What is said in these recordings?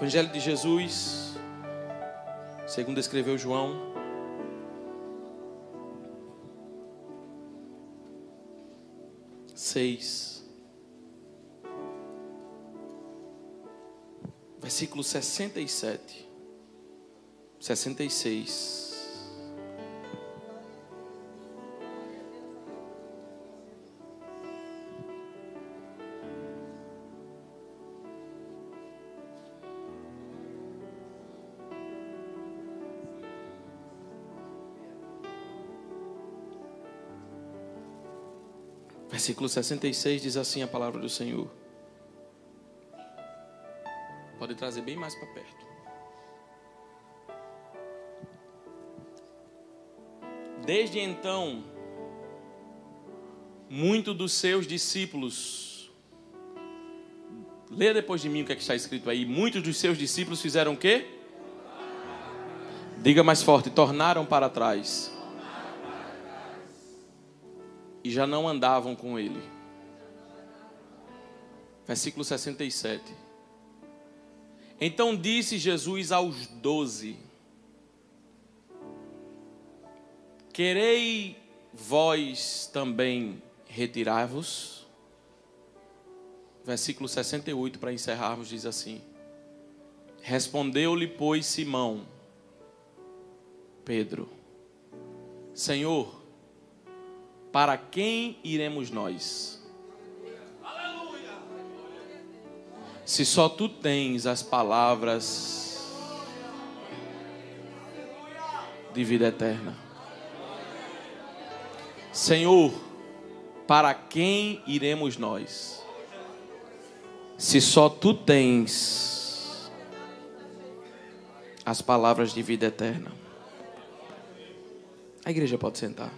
Evangelho de Jesus, segundo escreveu João. Versículo 67, 66. Versículo 66 diz assim a palavra do Senhor. Pode trazer bem mais para perto. Desde então, muitos dos seus discípulos, leia depois de mim o que está escrito aí. Muitos dos seus discípulos fizeram o quê? Diga mais forte, tornaram para trás. E já não andavam com ele. Versículo 67. Então disse Jesus aos 12: querei vós também retirar-vos? Versículo 68, para encerrarmos, diz assim: respondeu-lhe, pois, Simão Pedro: Senhor, para quem iremos nós? Aleluia! Se só tu tens as palavras de vida eterna. Senhor, para quem iremos nós? Se só tu tens as palavras de vida eterna. A igreja pode sentar.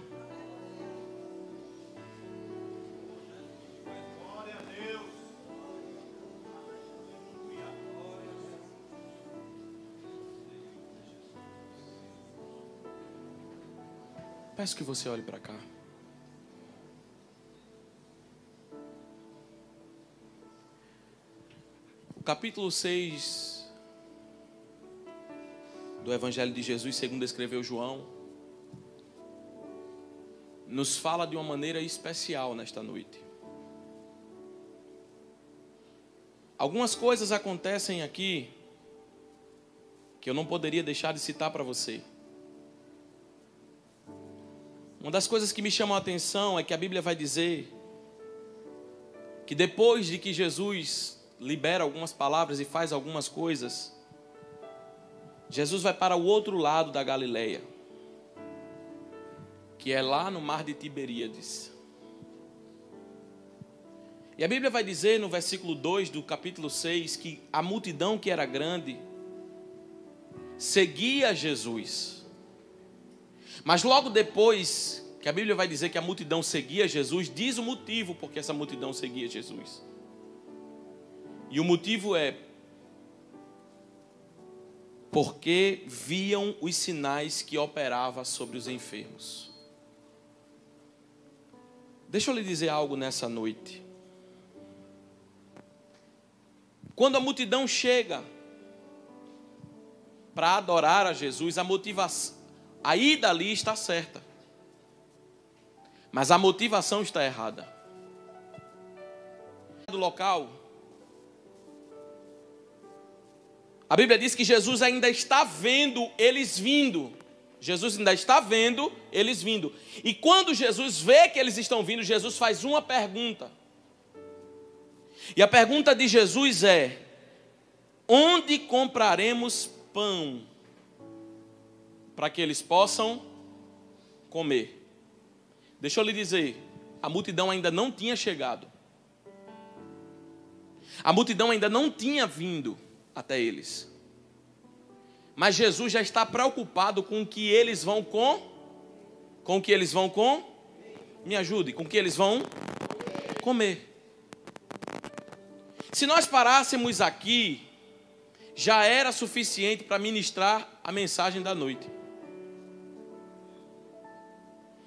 Peço que você olhe para cá. O capítulo 6 do Evangelho de Jesus, segundo escreveu João, nos fala de uma maneira especial nesta noite. Algumas coisas acontecem aqui que eu não poderia deixar de citar para você. Uma das coisas que me chamam a atenção é que a Bíblia vai dizer que depois de que Jesus libera algumas palavras e faz algumas coisas, Jesus vai para o outro lado da Galileia, que é lá no mar de Tiberíades. E a Bíblia vai dizer no versículo 2 do capítulo 6 que a multidão que era grande seguia Jesus. Mas logo depois que a Bíblia vai dizer que a multidão seguia Jesus, diz o motivo porque essa multidão seguia Jesus. E o motivo é porque viam os sinais que operava sobre os enfermos. Deixa eu lhe dizer algo nessa noite. Quando a multidão chega para adorar a Jesus, a motivação, a ida ali está certa, mas a motivação está errada. Do local, a Bíblia diz que Jesus ainda está vendo eles vindo. Jesus ainda está vendo eles vindo. E quando Jesus vê que eles estão vindo, Jesus faz uma pergunta. E a pergunta de Jesus é: onde compraremos pão para que eles possam comer? Deixa eu lhe dizer, a multidão ainda não tinha chegado. A multidão ainda não tinha vindo até eles. Mas Jesus já está preocupado com o que eles vão com o que eles vão me ajude, com o que eles vão comer. Se nós parássemos aqui, já era suficiente para ministrar a mensagem da noite.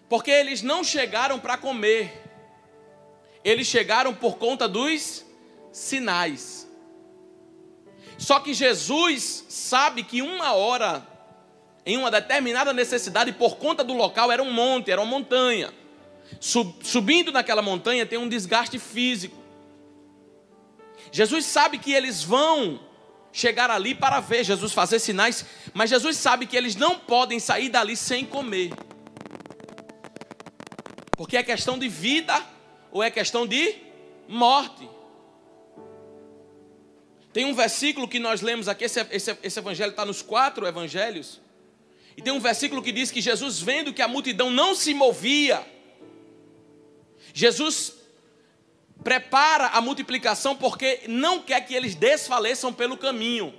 Porque eles não chegaram para comer. Eles chegaram por conta dos sinais. Só que Jesus sabe que uma hora, em uma determinada necessidade, por conta do local, era um monte, era uma montanha. Subindo naquela montanha tem um desgaste físico. Jesus sabe que eles vão chegar ali para ver Jesus fazer sinais, mas Jesus sabe que eles não podem sair dali sem comer. Porque é questão de vida ou é questão de morte. Tem um versículo que nós lemos aqui, esse evangelho está nos 4 evangelhos. E tem um versículo que diz que Jesus, vendo que a multidão não se movia, Jesus prepara a multiplicação porque não quer que eles desfaleçam pelo caminho.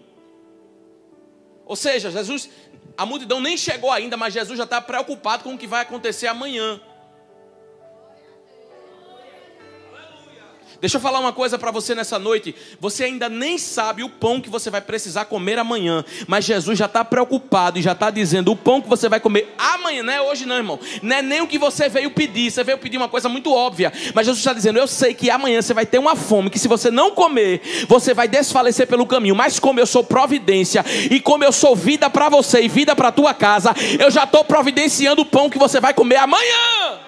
Ou seja, a multidão nem chegou ainda, mas Jesus já está preocupado com o que vai acontecer amanhã. Deixa eu falar uma coisa para você nessa noite. Você ainda nem sabe o pão que você vai precisar comer amanhã, mas Jesus já está preocupado e já está dizendo: o pão que você vai comer amanhã, não é hoje não, irmão. Não é nem o que você veio pedir. Você veio pedir uma coisa muito óbvia, mas Jesus está dizendo: eu sei que amanhã você vai ter uma fome, que se você não comer, você vai desfalecer pelo caminho. Mas como eu sou providência, e como eu sou vida para você e vida para a tua casa, eu já estou providenciando o pão que você vai comer amanhã.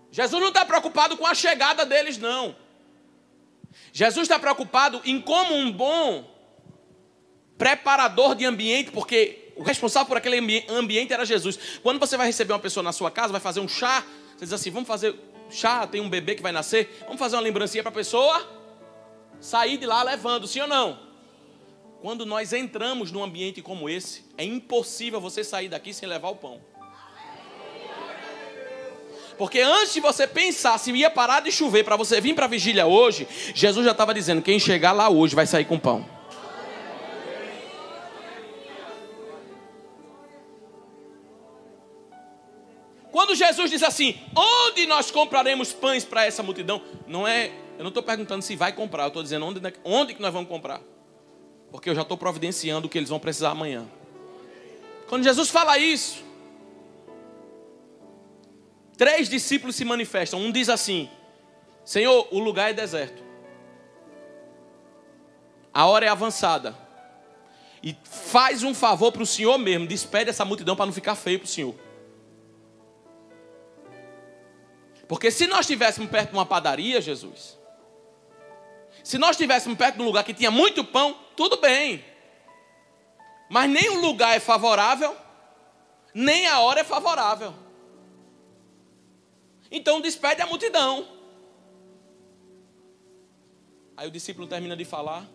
Jesus não está preocupado com a chegada deles, não. Jesus está preocupado em como um bom preparador de ambiente, porque o responsável por aquele ambiente era Jesus. Quando você vai receber uma pessoa na sua casa, vai fazer um chá, você diz assim: vamos fazer chá, tem um bebê que vai nascer, vamos fazer uma lembrancinha para a pessoa sair de lá levando, sim ou não? Quando nós entramos num ambiente como esse, é impossível você sair daqui sem levar o pão. Porque antes de você pensar se ia parar de chover para você vir para a vigília hoje, Jesus já estava dizendo: quem chegar lá hoje vai sair com pão. Quando Jesus diz assim: onde nós compraremos pães para essa multidão? Eu não estou perguntando se vai comprar, eu estou dizendo onde que nós vamos comprar. Porque eu já estou providenciando o que eles vão precisar amanhã. Quando Jesus fala isso, 3 discípulos se manifestam. Um diz assim: Senhor, o lugar é deserto, a hora é avançada, e faz um favor para o Senhor mesmo, despede essa multidão para não ficar feio para o Senhor. Porque se nós estivéssemos perto de uma padaria, Jesus, se nós estivéssemos perto de um lugar que tinha muito pão, tudo bem. Mas nem o lugar é favorável, nem a hora é favorável. Então despede a multidão. Aí o discípulo termina de falar.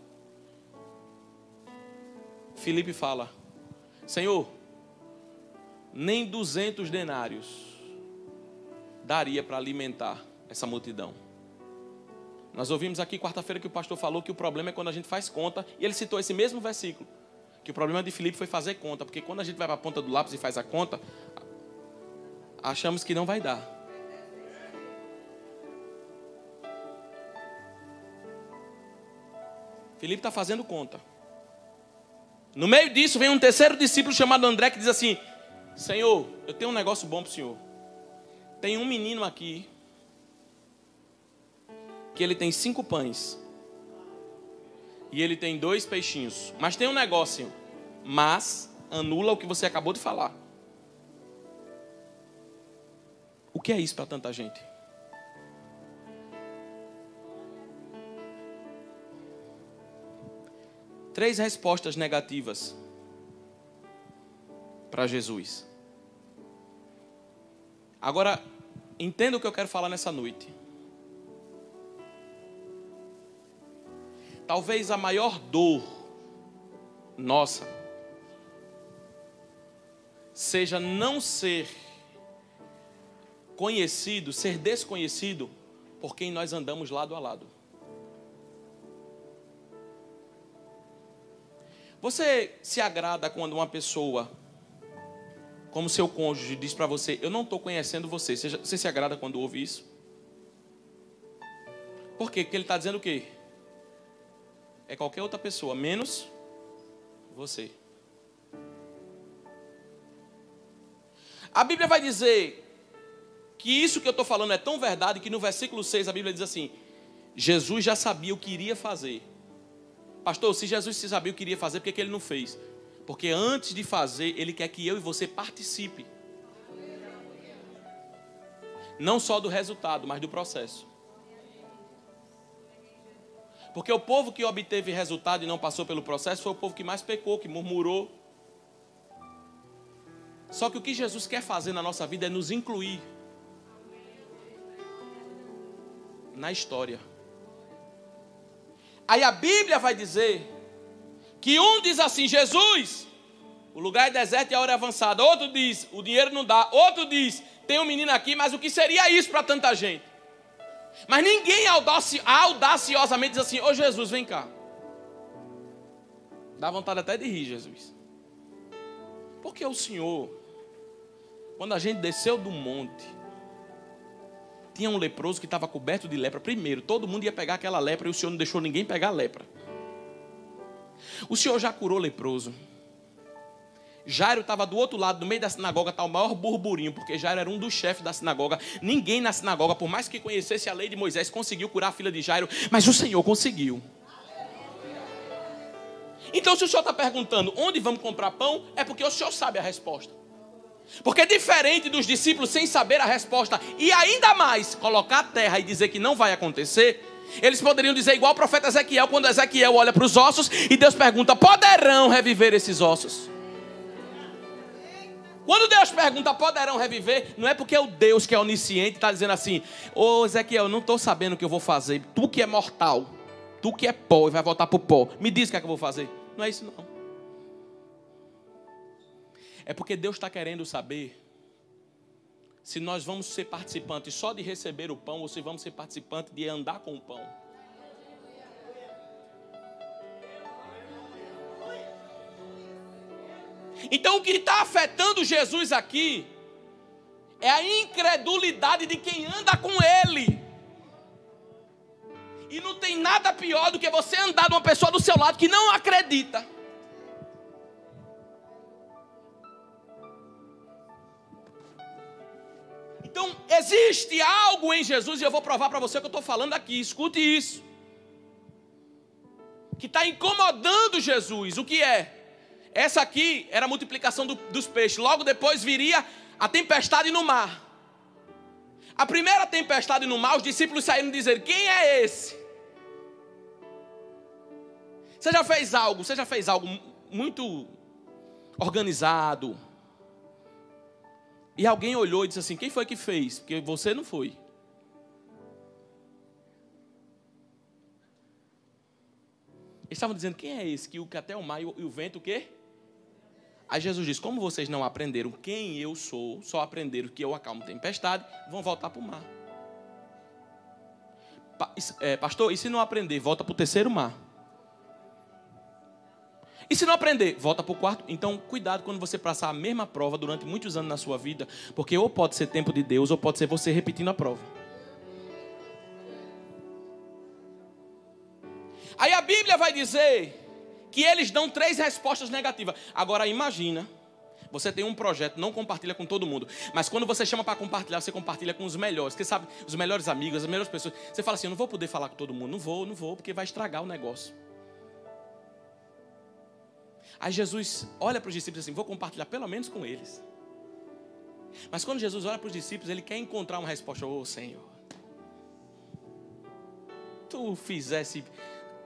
Filipe fala: Senhor, nem 200 denários daria para alimentar essa multidão. Nós ouvimos aqui quarta-feira que o pastor falou que o problema é quando a gente faz conta. E ele citou esse mesmo versículo, que o problema de Filipe foi fazer conta. Porque quando a gente vai para a ponta do lápis e faz a conta, achamos que não vai dar. Filipe está fazendo conta. No meio disso vem um terceiro discípulo chamado André, que diz assim: Senhor, eu tenho um negócio bom para o Senhor. Tem um menino aqui que ele tem 5 pães e ele tem 2 peixinhos. Mas tem um negócio, mas anula o que você acabou de falar. O que é isso para tanta gente? Três respostas negativas para Jesus. Agora, entenda o que eu quero falar nessa noite. Talvez a maior dor nossa seja não ser conhecido, ser desconhecido por quem nós andamos lado a lado. Você se agrada quando uma pessoa, como seu cônjuge, diz para você: eu não estou conhecendo você. Você se agrada quando ouve isso? Por quê? Porque ele está dizendo o quê? É qualquer outra pessoa, menos você. A Bíblia vai dizer que isso que eu estou falando é tão verdade que no versículo 6 a Bíblia diz assim: Jesus já sabia o que iria fazer. Pastor, se Jesus sabia o que iria fazer, por que ele não fez? Porque antes de fazer, ele quer que eu e você participe. Não só do resultado, mas do processo. Porque o povo que obteve resultado e não passou pelo processo foi o povo que mais pecou, que murmurou. Só que o que Jesus quer fazer na nossa vida é nos incluir na história. Aí a Bíblia vai dizer que um diz assim: Jesus, o lugar é deserto e a hora é avançada. Outro diz, o dinheiro não dá. Outro diz, tem um menino aqui, mas o que seria isso para tanta gente? Mas ninguém audaciosamente diz assim: ô Jesus, vem cá. Dá vontade até de rir, Jesus. Porque o Senhor, quando a gente desceu do monte, tinha um leproso que estava coberto de lepra. Primeiro, todo mundo ia pegar aquela lepra e o Senhor não deixou ninguém pegar a lepra. O Senhor já curou leproso. Jairo estava do outro lado, no meio da sinagoga, está o maior burburinho, porque Jairo era um dos chefes da sinagoga. Ninguém na sinagoga, por mais que conhecesse a lei de Moisés, conseguiu curar a filha de Jairo, mas o Senhor conseguiu. Então, se o Senhor está perguntando onde vamos comprar pão, é porque o Senhor sabe a resposta. Porque diferente dos discípulos sem saber a resposta, e ainda mais colocar a terra e dizer que não vai acontecer, eles poderiam dizer igual o profeta Ezequiel, quando Ezequiel olha para os ossos e Deus pergunta: poderão reviver esses ossos? Quando Deus pergunta, poderão reviver, não é porque o Deus que é onisciente está dizendo assim: ô Ezequiel, eu não estou sabendo o que eu vou fazer. Tu que é mortal, tu que é pó e vai voltar para o pó, me diz o que é que eu vou fazer. Não é isso não. É porque Deus está querendo saber se nós vamos ser participantes só de receber o pão ou se vamos ser participantes de andar com o pão. Então o que está afetando Jesus aqui é a incredulidade de quem anda com Ele. E não tem nada pior do que você andar com uma pessoa do seu lado que não acredita. Então existe algo em Jesus, e eu vou provar para você o que eu estou falando aqui, escute isso, que está incomodando Jesus. O que é? Essa aqui era a multiplicação dos peixes. Logo depois viria a tempestade no mar. A primeira tempestade no mar, os discípulos saíram dizendo: quem é esse? Você já fez algo muito organizado, e alguém olhou e disse assim: quem foi que fez? Porque você não foi. Eles estavam dizendo: quem é esse que até o mar e o vento o quê? Aí Jesus disse: como vocês não aprenderam quem eu sou, só aprenderam que eu acalmo tempestade, vão voltar para o mar. Pastor, e se não aprender, volta para o terceiro mar. E se não aprender, volta para o quarto. Então, cuidado quando você passar a mesma prova durante muitos anos na sua vida, porque ou pode ser tempo de Deus, ou pode ser você repetindo a prova. Aí a Bíblia vai dizer que eles dão 3 respostas negativas. Agora imagina, você tem um projeto, não compartilha com todo mundo, mas quando você chama para compartilhar, você compartilha com os melhores, que sabe, os melhores amigos, as melhores pessoas. Você fala assim: eu não vou poder falar com todo mundo. Não vou, porque vai estragar o negócio. Aí Jesus olha para os discípulos assim: vou compartilhar pelo menos com eles. Mas quando Jesus olha para os discípulos, ele quer encontrar uma resposta: ô Senhor, tu fizesse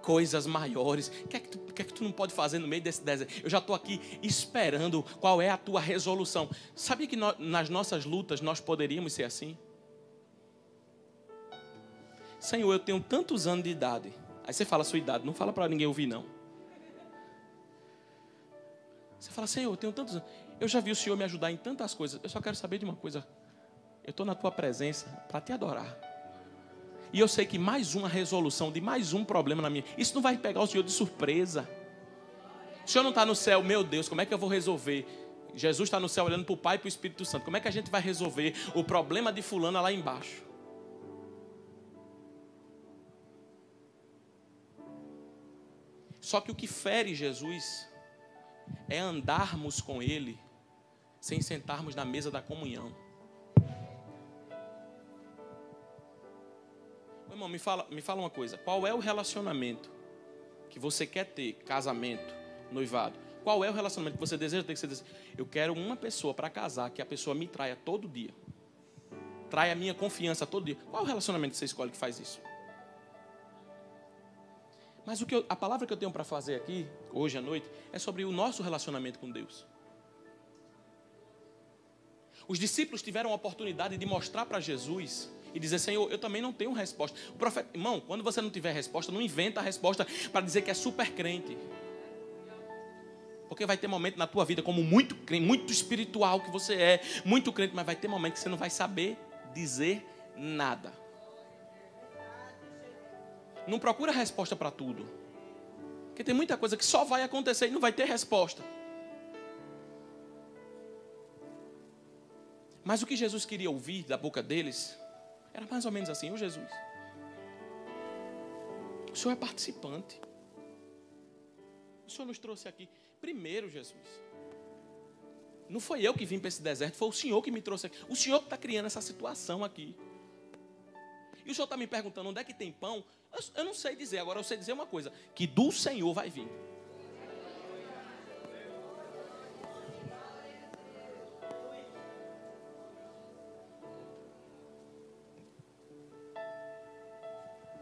coisas maiores, o que é que tu não pode fazer no meio desse deserto? Eu já estou aqui esperando qual é a tua resolução. Sabia que nas nossas lutas nós poderíamos ser assim? Senhor, eu tenho tantos anos de idade. Aí você fala a sua idade, não fala para ninguém ouvir não. Você fala: Senhor, eu tenho tantos anos. Eu já vi o Senhor me ajudar em tantas coisas. Eu só quero saber de uma coisa. Eu estou na tua presença para te adorar. E eu sei que mais uma resolução de mais um problema na minha... Isso não vai pegar o Senhor de surpresa. O Senhor não está no céu: meu Deus, como é que eu vou resolver? Jesus está no céu olhando para o Pai e para o Espírito Santo. Como é que a gente vai resolver o problema de fulana lá embaixo? Só que o que fere Jesus é andarmos com Ele sem sentarmos na mesa da comunhão. Meu irmão, me fala uma coisa. Qual é o relacionamento que você quer ter? Casamento, noivado. Qual é o relacionamento que você deseja ter? Que você deseja? Eu quero uma pessoa para casar, que a pessoa me traia todo dia. Traia a minha confiança todo dia. Qual é o relacionamento que você escolhe que faz isso? Mas a palavra que eu tenho para fazer aqui, hoje à noite, é sobre o nosso relacionamento com Deus. Os discípulos tiveram a oportunidade de mostrar para Jesus e dizer: Senhor, eu também não tenho resposta. O profeta, irmão, quando você não tiver resposta, não inventa a resposta para dizer que é super crente. Porque vai ter momento na tua vida, como muito crente, muito espiritual que você é, muito crente, mas vai ter momento que você não vai saber dizer nada. Não procura resposta para tudo. Porque tem muita coisa que só vai acontecer e não vai ter resposta. Mas o que Jesus queria ouvir da boca deles era mais ou menos assim: ô Jesus, o Senhor é participante. O Senhor nos trouxe aqui. Primeiro, Jesus, não foi eu que vim para esse deserto, foi o Senhor que me trouxe aqui. O Senhor que está criando essa situação aqui. E o Senhor está me perguntando onde é que tem pão. Eu não sei dizer, agora eu sei dizer uma coisa: que do Senhor vai vir.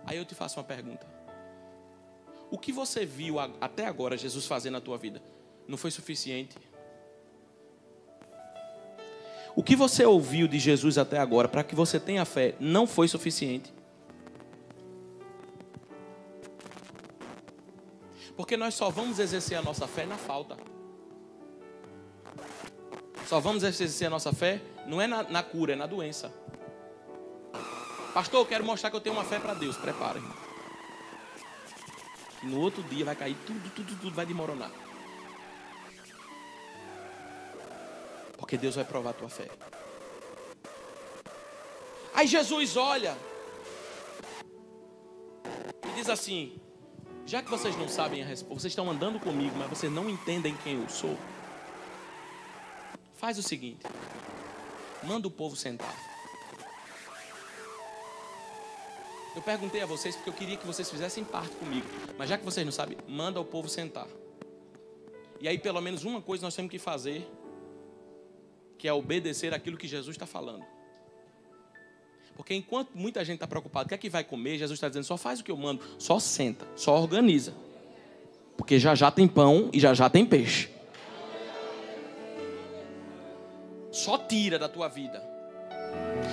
Aí eu te faço uma pergunta: o que você viu até agora Jesus fazer na tua vida não foi suficiente? O que você ouviu de Jesus até agora para que você tenha fé não foi suficiente? Porque nós só vamos exercer a nossa fé na falta. Só vamos exercer a nossa fé não é na cura, é na doença. Pastor, eu quero mostrar que eu tenho uma fé para Deus. Prepara, irmão. No outro dia vai cair tudo vai desmoronar. Porque Deus vai provar a tua fé. Aí Jesus olha e diz assim: já que vocês não sabem a resposta, vocês estão andando comigo, mas vocês não entendem quem eu sou, faz o seguinte: manda o povo sentar. Eu perguntei a vocês porque eu queria que vocês fizessem parte comigo, mas já que vocês não sabem, manda o povo sentar. E aí pelo menos uma coisa nós temos que fazer, que é obedecer aquilo que Jesus está falando. Porque enquanto muita gente está preocupada, o que é que vai comer, Jesus está dizendo: só faz o que eu mando, só senta, só organiza. Porque já já tem pão e já já tem peixe. Só tira da tua vida.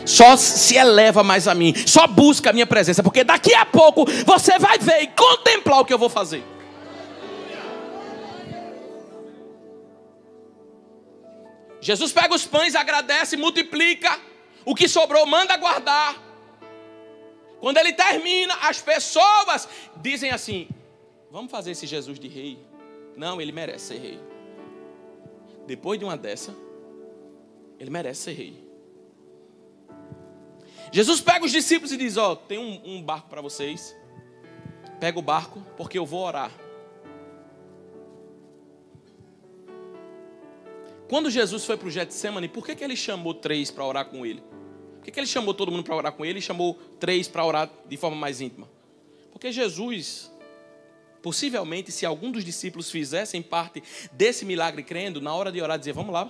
Só se eleva mais a mim. Só busca a minha presença. Porque daqui a pouco você vai ver e contemplar o que eu vou fazer. Jesus pega os pães, agradece, multiplica. O que sobrou manda guardar. Quando ele termina, as pessoas dizem assim: vamos fazer esse Jesus de rei? Não, ele merece ser rei. Depois de uma dessa, ele merece ser rei. Jesus pega os discípulos e diz: ó, tem um barco para vocês. Pega o barco, porque eu vou orar. Quando Jesus foi para o Getsemane, por que ele chamou 3 para orar com ele? Por que ele chamou todo mundo para orar com ele e chamou 3 para orar de forma mais íntima? Porque Jesus, possivelmente, se algum dos discípulos fizessem parte desse milagre crendo, na hora de orar dizia: vamos lá,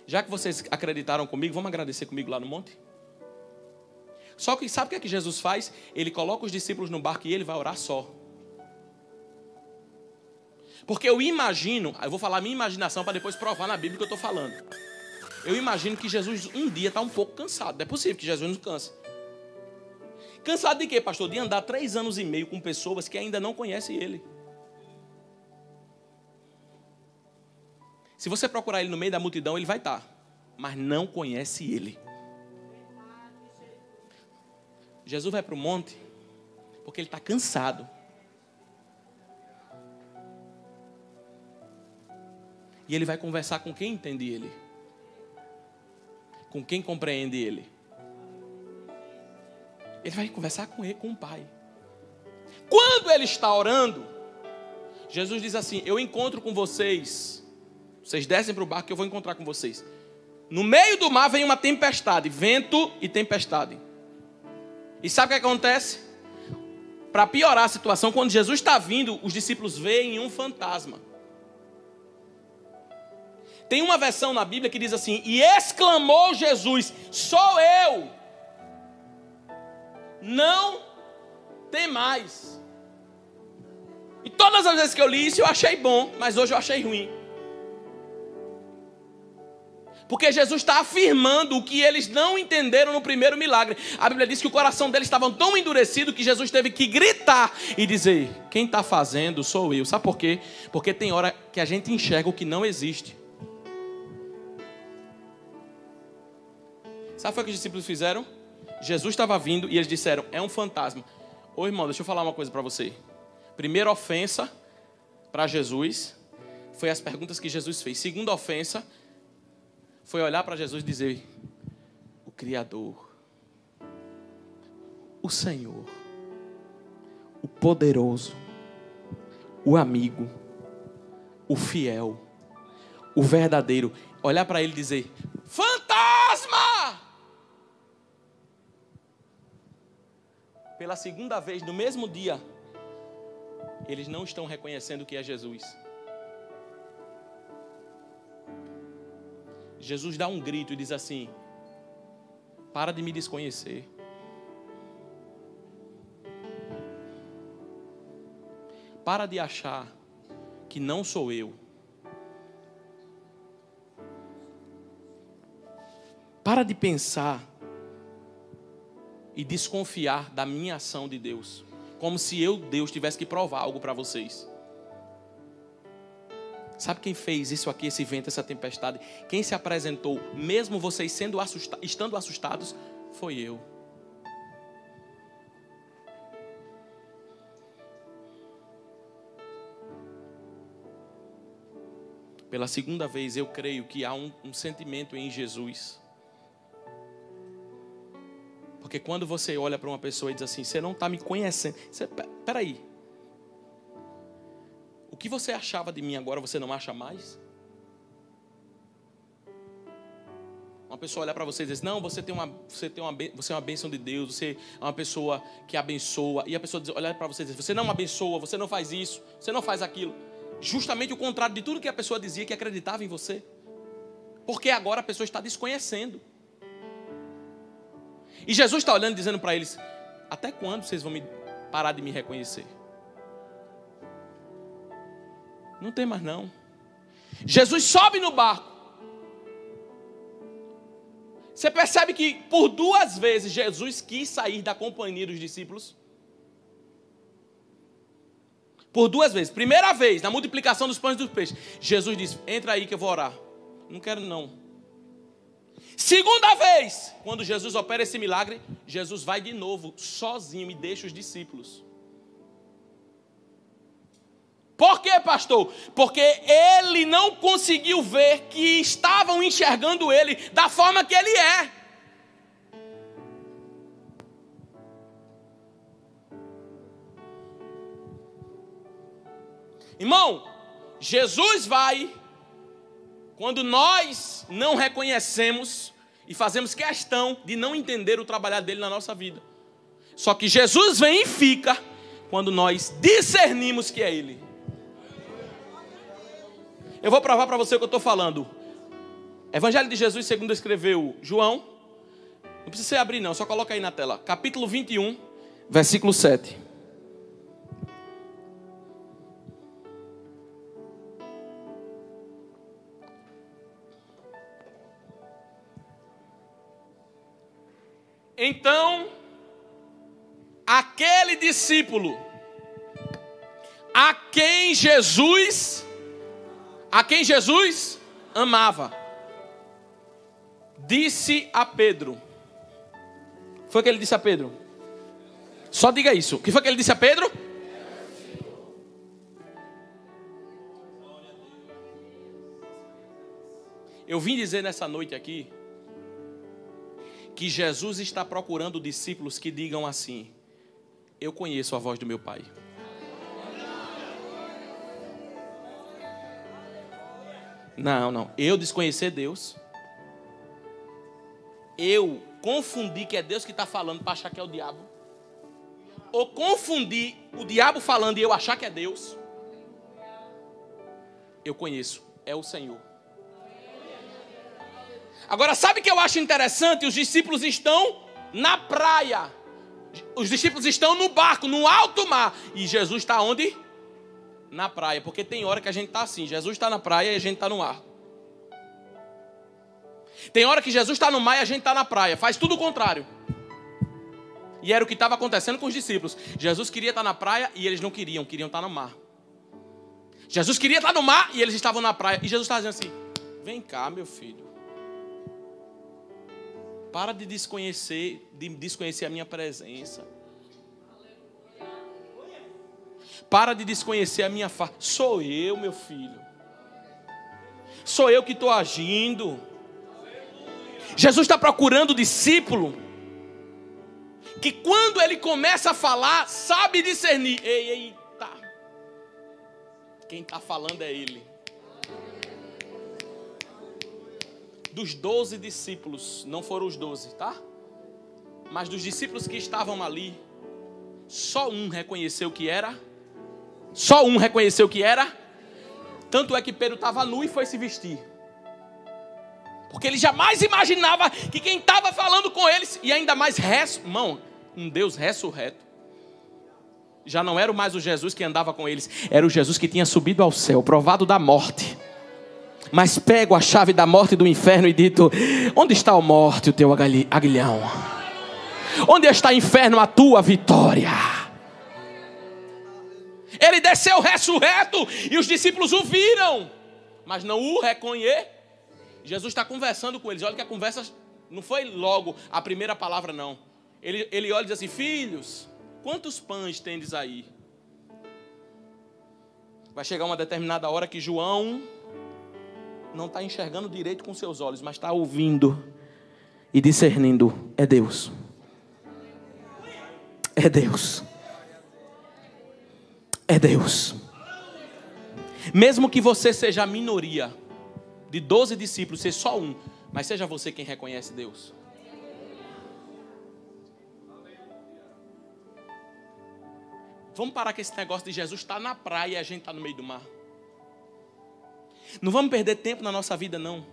já que vocês acreditaram comigo, vamos agradecer comigo lá no monte? Só que sabe o que é que Jesus faz? Ele coloca os discípulos no barco e ele vai orar só. Porque eu imagino, eu vou falar a minha imaginação para depois provar na Bíblia o que eu estou falando. Eu imagino que Jesus um dia está um pouco cansado. Não é possível que Jesus não canse. Cansado de quê, pastor? De andar 3 anos e meio com pessoas que ainda não conhecem ele. Se você procurar ele no meio da multidão, ele vai estar. Mas não conhece ele. Jesus vai para o monte porque ele está cansado. E ele vai conversar com quem entende ele. Com quem compreende ele. Ele vai conversar com ele, com o Pai. Quando ele está orando, Jesus diz assim: eu encontro com vocês Vocês descem para o barco que eu vou encontrar com vocês. No meio do mar vem uma tempestade, vento e tempestade. E sabe o que acontece? Para piorar a situação, quando Jesus está vindo, os discípulos veem um fantasma. Tem uma versão na Bíblia que diz assim: e exclamou Jesus, sou eu, não temais. E todas as vezes que eu li isso eu achei bom, mas hoje eu achei ruim. Porque Jesus está afirmando o que eles não entenderam no primeiro milagre. A Bíblia diz que o coração deles estava tão endurecido que Jesus teve que gritar e dizer: quem está fazendo sou eu. Sabe por quê? Porque tem hora que a gente enxerga o que não existe. Sabe o que os discípulos fizeram? Jesus estava vindo e eles disseram: é um fantasma. Ô irmão, deixa eu falar uma coisa para você. Primeira ofensa para Jesus foi as perguntas que Jesus fez. Segunda ofensa foi olhar para Jesus e dizer: o Criador, o Senhor, o poderoso, o amigo, o fiel, o verdadeiro. Olhar para ele e dizer: fantasma! Pela segunda vez, no mesmo dia, eles não estão reconhecendo que é Jesus. Jesus dá um grito e diz assim: para de me desconhecer. Para de achar que não sou eu. Para de pensar e desconfiar da minha ação de Deus, como se eu, Deus, tivesse que provar algo para vocês. Sabe quem fez isso aqui, esse vento, essa tempestade? Quem se apresentou, mesmo vocês estando assustados, foi eu. Pela segunda vez, eu creio que há um sentimento em Jesus. Porque quando você olha para uma pessoa e diz assim: você não está me conhecendo. Peraí. O que você achava de mim agora, você não acha mais? Uma pessoa olha para você e diz: não, você é uma bênção de Deus, você é uma pessoa que abençoa. E a pessoa olha para você e diz: você não abençoa, você não faz isso, você não faz aquilo. Justamente o contrário de tudo que a pessoa dizia que acreditava em você. Porque agora a pessoa está desconhecendo. E Jesus está olhando e dizendo para eles: até quando vocês vão parar de me reconhecer? Não tem mais não. Jesus sobe no barco. Você percebe que por 2 vezes Jesus quis sair da companhia dos discípulos? Por 2 vezes. Primeira vez, na multiplicação dos pães e dos peixes, Jesus disse: entra aí que eu vou orar. Não quero não. Segunda vez, quando Jesus opera esse milagre, Jesus vai de novo sozinho e deixa os discípulos. Por quê, pastor? Porque ele não conseguiu ver que estavam enxergando ele da forma que ele é. Irmão, Jesus vai quando nós não reconhecemos e fazemos questão de não entender o trabalhar dele na nossa vida. Só que Jesus vem e fica quando nós discernimos que é ele. Eu vou provar para você o que eu estou falando. Evangelho de Jesus segundo escreveu João. Não precisa você abrir não, só coloca aí na tela. Capítulo 21, versículo 7. Então, aquele discípulo a quem Jesus amava, disse a Pedro. Foi o que ele disse a Pedro? Só diga isso. O que foi que ele disse a Pedro? Eu vim dizer nessa noite aqui que Jesus está procurando discípulos que digam assim: eu conheço a voz do meu Pai. Não. Eu desconhecer Deus. Eu confundi que é Deus que está falando para achar que é o diabo. Ou confundir o diabo falando e eu achar que é Deus. Eu conheço, é o Senhor. Agora, sabe o que eu acho interessante? Os discípulos estão na praia. Os discípulos estão no barco, no alto mar. E Jesus está onde? Na praia. Porque tem hora que a gente está assim. Jesus está na praia e a gente está no mar. Tem hora que Jesus está no mar e a gente está na praia. Faz tudo o contrário. E era o que estava acontecendo com os discípulos. Jesus queria estar na praia e eles não queriam estar no mar. Jesus queria estar no mar e eles estavam na praia. E Jesus estava dizendo assim: vem cá, meu filho. Para de desconhecer a minha presença. Para de desconhecer a minha face. Sou eu, meu filho. Sou eu que estou agindo. Jesus está procurando o discípulo que quando ele começa a falar, sabe discernir. Eita, quem está falando é ele. Dos 12 discípulos, não foram os 12, tá? Mas dos discípulos que estavam ali, só um reconheceu que era. Só um reconheceu que era. Tanto é que Pedro estava nu e foi se vestir. Porque ele jamais imaginava que quem estava falando com eles, e ainda mais um Deus ressurreto, já não era mais o Jesus que andava com eles, era o Jesus que tinha subido ao céu, provado da morte, mas pego a chave da morte e do inferno e dito: onde está a morte, o teu aguilhão? Onde está, inferno, a tua vitória? Ele desceu ressurreto e os discípulos o viram, mas não o reconheceram. Jesus está conversando com eles. Olha que a conversa não foi logo a primeira palavra, não. Ele olha e diz assim: filhos, quantos pães tendes aí? Vai chegar uma determinada hora que João não está enxergando direito com seus olhos, mas está ouvindo e discernindo. É Deus. É Deus. É Deus. Mesmo que você seja a minoria de 12 discípulos, ser só um, mas seja você quem reconhece Deus. Vamos parar com esse negócio de Jesus estar na praia e a gente está no meio do mar. Não vamos perder tempo na nossa vida, não.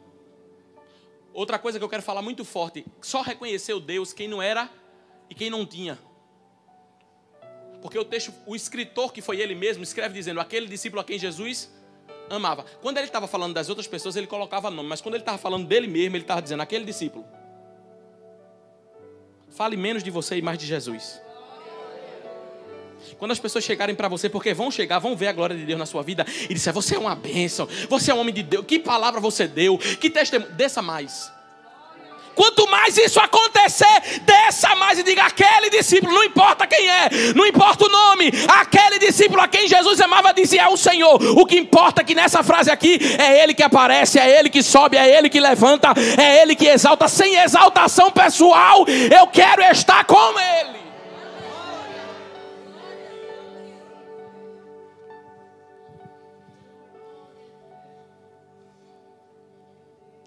Outra coisa que eu quero falar muito forte: só reconheceu Deus quem não era e quem não tinha. Porque o escritor, que foi ele mesmo, escreve dizendo: aquele discípulo a quem Jesus amava. Quando ele estava falando das outras pessoas, ele colocava nome, mas quando ele estava falando dele mesmo, ele estava dizendo: aquele discípulo. Fale menos de você e mais de Jesus. Quando as pessoas chegarem para você, porque vão chegar, vão ver a glória de Deus na sua vida e disser: você é uma bênção, você é um homem de Deus, que palavra você deu, que testemunho, desça mais. Quanto mais isso acontecer, desça mais e diga: aquele discípulo, não importa quem é, não importa o nome, aquele discípulo a quem Jesus amava dizia: é o Senhor. O que importa é que nessa frase aqui é Ele que aparece, é Ele que sobe, é Ele que levanta, é Ele que exalta. Sem exaltação pessoal, eu quero estar com Ele.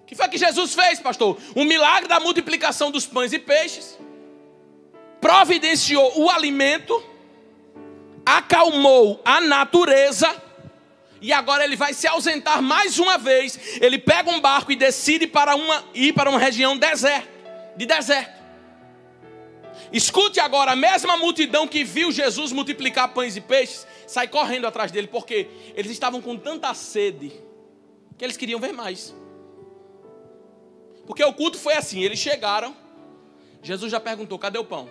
O que foi que Jesus fez, pastor? Um milagre da multiplicação dos pães e peixes. Providenciou o alimento. Acalmou a natureza. E agora ele vai se ausentar mais uma vez. Ele pega um barco e decide ir para uma região de deserto. Escute agora: a mesma multidão que viu Jesus multiplicar pães e peixes sai correndo atrás dele, porque eles estavam com tanta sede que eles queriam ver mais. Porque o culto foi assim: eles chegaram, Jesus já perguntou: cadê o pão?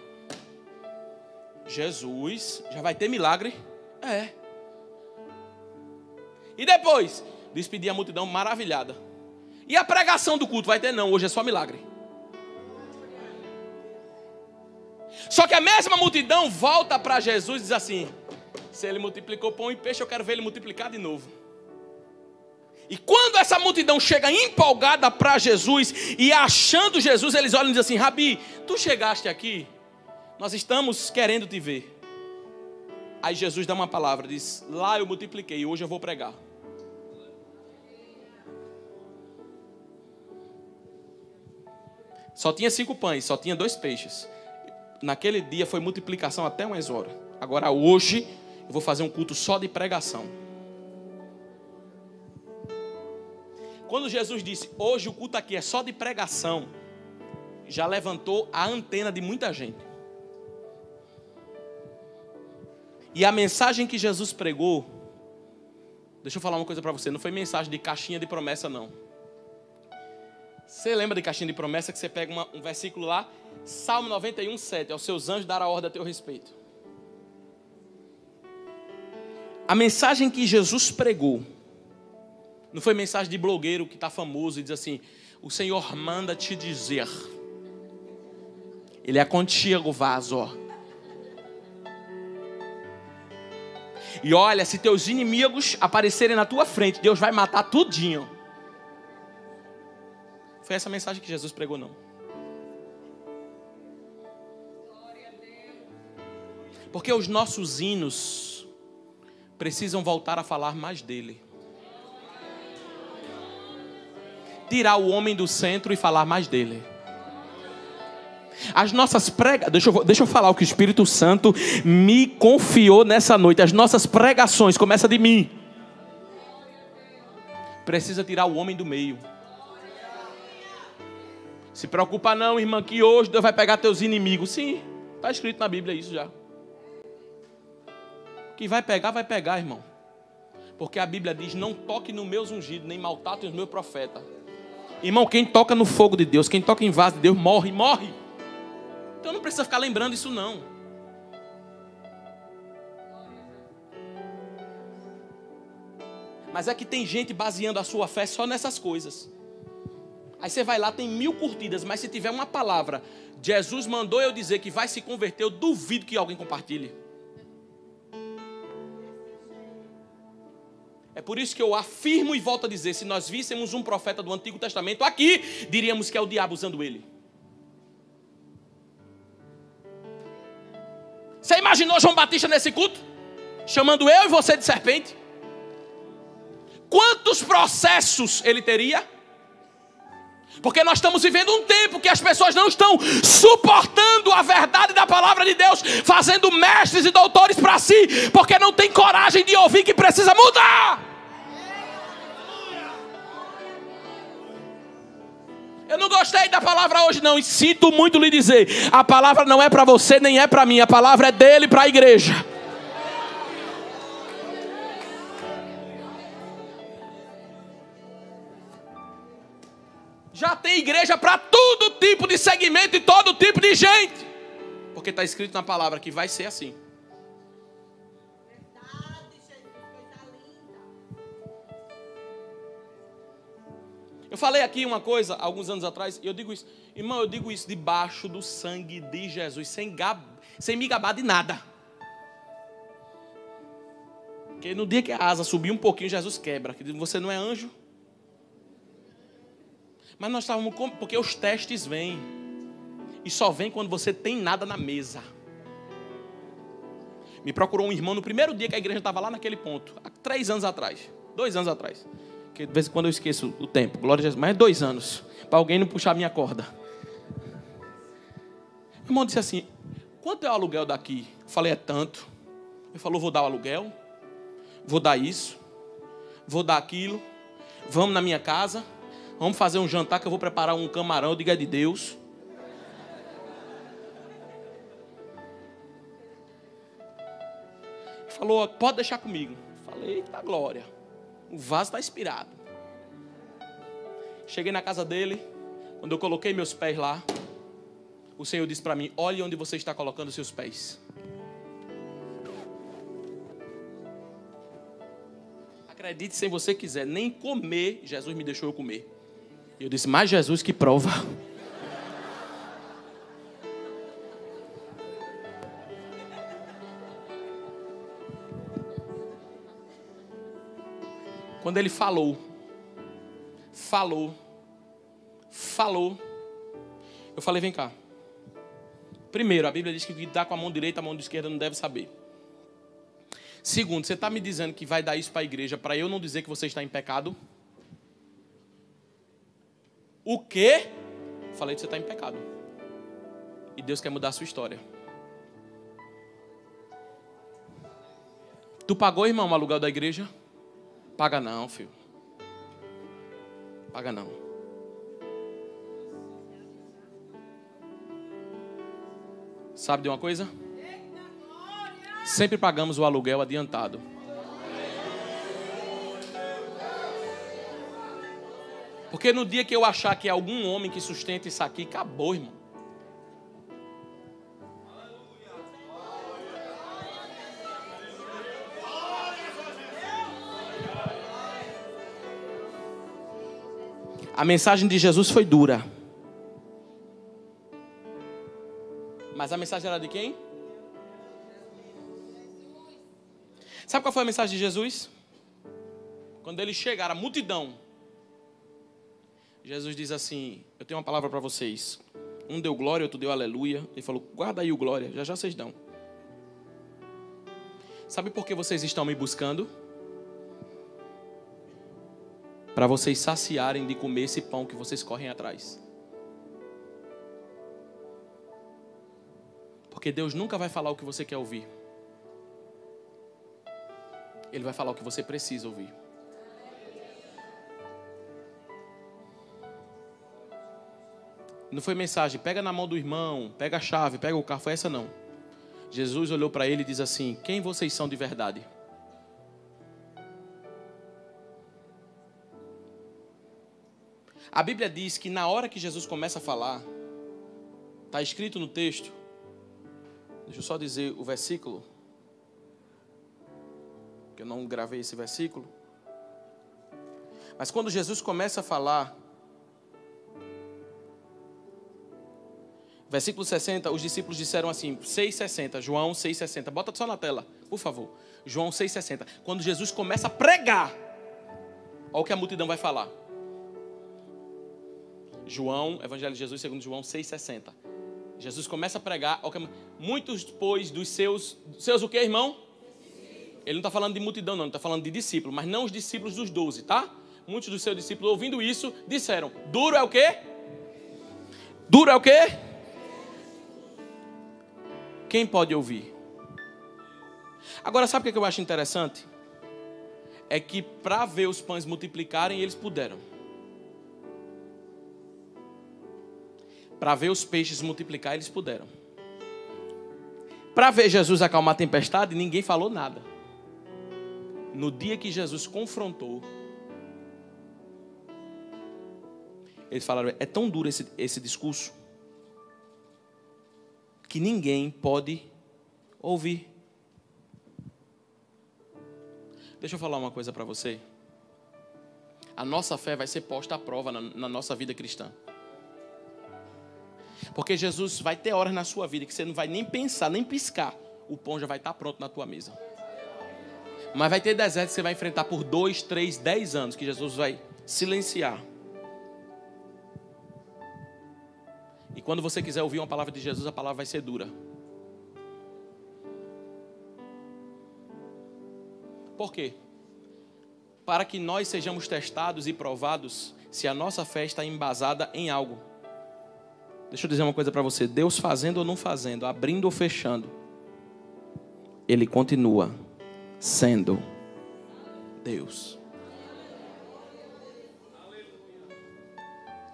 Jesus, já vai ter milagre? É. E depois, despedir a multidão maravilhada. E a pregação do culto? Vai ter? Não, hoje é só milagre. Só que a mesma multidão volta para Jesus e diz assim: se ele multiplicou pão e peixe, eu quero ver ele multiplicar de novo. E quando essa multidão chega empolgada para Jesus e achando Jesus, eles olham e dizem assim: Rabi, tu chegaste aqui, nós estamos querendo te ver. Aí Jesus dá uma palavra, diz: lá eu multipliquei, hoje eu vou pregar. Só tinha 5 pães, só tinha 2 peixes. Naquele dia foi multiplicação até umas horas. Agora hoje eu vou fazer um culto só de pregação. Quando Jesus disse, hoje o culto aqui é só de pregação, já levantou a antena de muita gente. E a mensagem que Jesus pregou, deixa eu falar uma coisa para você, não foi mensagem de caixinha de promessa não. Você lembra de caixinha de promessa que você pega um versículo lá, Salmo 91, 7, aos seus anjos dará ordem a teu respeito. A mensagem que Jesus pregou, não foi mensagem de blogueiro que está famoso e diz assim, o Senhor manda te dizer. Ele é contigo, vaso, ó. E olha, se teus inimigos aparecerem na tua frente, Deus vai matar tudinho. Foi essa mensagem que Jesus pregou, não. Porque os nossos hinos precisam voltar a falar mais dele. Tirar o homem do centro e falar mais dele. As nossas pregações, deixa eu falar o que o Espírito Santo me confiou nessa noite. As nossas pregações, começa de mim. Precisa tirar o homem do meio. Se preocupa não, irmã, que hoje Deus vai pegar teus inimigos. Sim, está escrito na Bíblia isso já. Que vai pegar, irmão. Porque a Bíblia diz, não toque nos meus ungidos, nem maltrate os meus profetas. Irmão, quem toca no fogo de Deus, quem toca em vaso de Deus, morre. Então não precisa ficar lembrando isso não. Mas é que tem gente baseando a sua fé só nessas coisas. Aí você vai lá, tem 1000 curtidas, mas se tiver uma palavra, Jesus mandou eu dizer que vai se converter, eu duvido que alguém compartilhe. É por isso que eu afirmo e volto a dizer, se nós víssemos um profeta do Antigo Testamento aqui, diríamos que é o diabo usando ele. Você imaginou João Batista nesse culto? Chamando eu e você de serpente? Quantos processos ele teria? Porque nós estamos vivendo um tempo que as pessoas não estão suportando a verdade da palavra de Deus, fazendo mestres e doutores para si, porque não tem coragem de ouvir que precisa mudar. Eu não gostei da palavra hoje não, e sinto muito lhe dizer, a palavra não é para você nem é para mim, a palavra é dele para a igreja. Já tem igreja para todo tipo de segmento e todo tipo de gente. Porque está escrito na palavra que vai ser assim. Eu falei aqui uma coisa, alguns anos atrás, e eu digo isso. Irmão, eu digo isso debaixo do sangue de Jesus, sem me gabar de nada. Porque no dia que a asa subir um pouquinho, Jesus quebra. Que você não é anjo. Mas nós estávamos, porque os testes vêm. E só vem quando você tem nada na mesa. Me procurou um irmão no primeiro dia que a igreja estava lá naquele ponto. Há 3 anos atrás. 2 anos atrás. Que de vez em quando eu esqueço o tempo. Glória a Jesus. Mas é 2 anos. Para alguém não puxar a minha corda. O irmão disse assim, quanto é o aluguel daqui? Eu falei, é tanto. Ele falou, vou dar o aluguel. Vou dar isso. Vou dar aquilo. Vamos na minha casa. Vamos fazer um jantar que eu vou preparar um camarão. Eu digo, é de Deus. Ele falou, pode deixar comigo. Eu falei, eita glória. O vaso está inspirado. Cheguei na casa dele. Quando eu coloquei meus pés lá, o Senhor disse para mim, olhe onde você está colocando os seus pés. Acredite se você quiser, nem comer, Jesus me deixou eu comer. Eu disse, mas Jesus que prova. Quando ele falou, eu falei, vem cá. Primeiro, a Bíblia diz que dá com a mão direita, a mão esquerda não deve saber. Segundo, você está me dizendo que vai dar isso para a igreja, para eu não dizer que você está em pecado? O quê? Falei que você está em pecado. E Deus quer mudar a sua história. Tu pagou, irmão, o aluguel da igreja? Paga não, filho. Paga não. Sabe de uma coisa? Sempre pagamos o aluguel adiantado. Porque no dia que eu achar que é algum homem que sustenta isso aqui, acabou, irmão. A mensagem de Jesus foi dura. Mas a mensagem era de quem? Sabe qual foi a mensagem de Jesus? Quando eles chegaram, a multidão. Jesus diz assim: eu tenho uma palavra para vocês. Um deu glória, outro deu aleluia. Ele falou: guarda aí o glória, já já vocês dão. Sabe por que vocês estão me buscando? Para vocês saciarem de comer esse pão que vocês correm atrás. Porque Deus nunca vai falar o que você quer ouvir. Ele vai falar o que você precisa ouvir. Não foi mensagem, pega na mão do irmão, pega a chave, pega o carro, foi essa não. Jesus olhou para ele e diz assim: quem vocês são de verdade? A Bíblia diz que na hora que Jesus começa a falar, está escrito no texto, deixa eu só dizer o versículo, que eu não gravei esse versículo, mas quando Jesus começa a falar, versículo 60, os discípulos disseram assim, 6,60, João 6,60, bota só na tela, por favor, João 6,60, quando Jesus começa a pregar, olha o que a multidão vai falar. João, Evangelho de Jesus segundo João 6,60. Jesus começa a pregar. Muitos, pois, dos seus o que, irmão? Ele não está falando de multidão, não. Ele está falando de discípulos. Mas não os discípulos dos 12, tá? Muitos dos seus discípulos, ouvindo isso, disseram: duro é o quê? Duro é o quê? Quem pode ouvir? Agora, sabe o que eu acho interessante? É que para ver os pães multiplicarem, eles puderam. Para ver os peixes multiplicar, eles puderam. Para ver Jesus acalmar a tempestade, ninguém falou nada. No dia que Jesus confrontou, eles falaram: é tão duro esse discurso que ninguém pode ouvir. Deixa eu falar uma coisa para você. A nossa fé vai ser posta à prova na nossa vida cristã. Porque Jesus vai ter horas na sua vida que você não vai nem pensar, nem piscar. O pão já vai estar pronto na tua mesa. Mas vai ter deserto que você vai enfrentar por 2, 3, 10 anos, que Jesus vai silenciar. E quando você quiser ouvir uma palavra de Jesus, a palavra vai ser dura. Por quê? Para que nós sejamos testados e provados se a nossa fé está embasada em algo. Deixa eu dizer uma coisa para você. Deus fazendo ou não fazendo, abrindo ou fechando, Ele continua sendo Deus.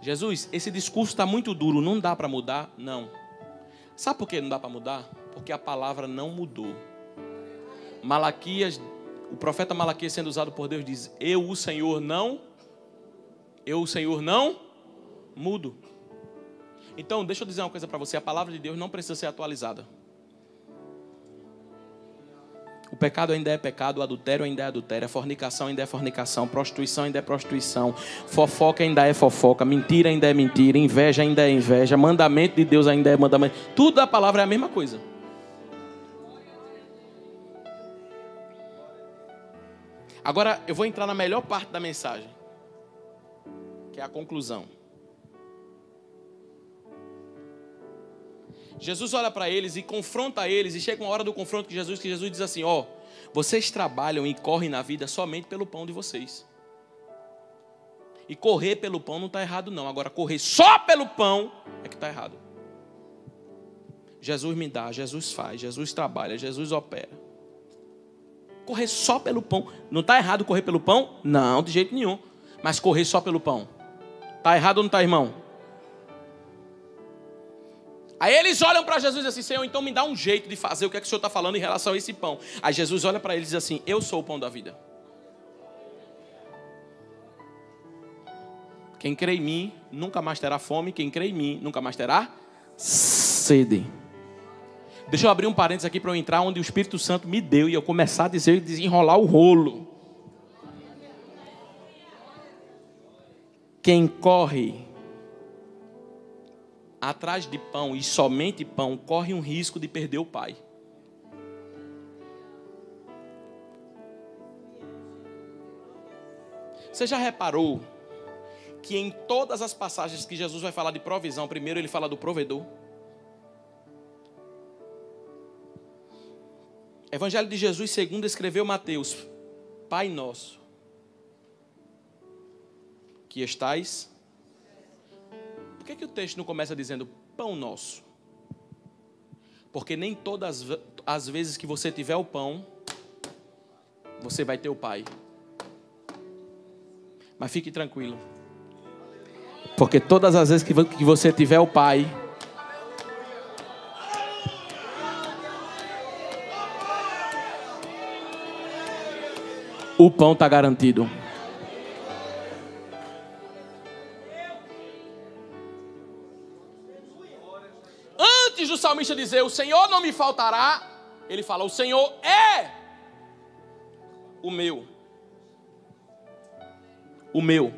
Jesus, esse discurso está muito duro, não dá para mudar? Não. Sabe por que não dá para mudar? Porque a palavra não mudou. Malaquias, o profeta Malaquias sendo usado por Deus diz: eu o Senhor não mudo. Então, deixa eu dizer uma coisa para você. A palavra de Deus não precisa ser atualizada. O pecado ainda é pecado, o adultério ainda é adultério, a fornicação ainda é fornicação, prostituição ainda é prostituição, fofoca ainda é fofoca, mentira ainda é mentira, inveja ainda é inveja, mandamento de Deus ainda é mandamento. Tudo da palavra é a mesma coisa. Agora, eu vou entrar na melhor parte da mensagem, que é a conclusão. Jesus olha para eles e confronta eles, e chega uma hora do confronto que Jesus diz assim: ó, vocês trabalham e correm na vida somente pelo pão de vocês. E correr pelo pão não está errado não. Agora, correr só pelo pão é que está errado. Jesus me dá, Jesus faz, Jesus trabalha, Jesus opera. Correr só pelo pão. Não está errado correr pelo pão? Não, de jeito nenhum. Mas correr só pelo pão. Está errado ou não está, irmão? Aí eles olham para Jesus e dizem assim: Senhor, então me dá um jeito de fazer o que é que o Senhor está falando em relação a esse pão. Aí Jesus olha para eles e diz assim: eu sou o pão da vida. Quem crê em mim nunca mais terá fome. Quem crê em mim nunca mais terá sede. Deixa eu abrir um parênteses aqui para eu entrar onde o Espírito Santo me deu e eu começar a dizer, desenrolar o rolo. Quem corre atrás de pão e somente pão corre um risco de perder o pai. Você já reparou que em todas as passagens que Jesus vai falar de provisão, primeiro ele fala do provedor? Evangelho de Jesus, segundo escreveu Mateus: Pai nosso, que estais... Por que o texto não começa dizendo pão nosso? Porque nem todas as vezes que você tiver o pão, você vai ter o Pai. Mas fique tranquilo. Porque todas as vezes que você tiver o Pai, o pão está garantido. Antes do salmista dizer, o Senhor não me faltará, ele fala, o Senhor é o meu. O meu.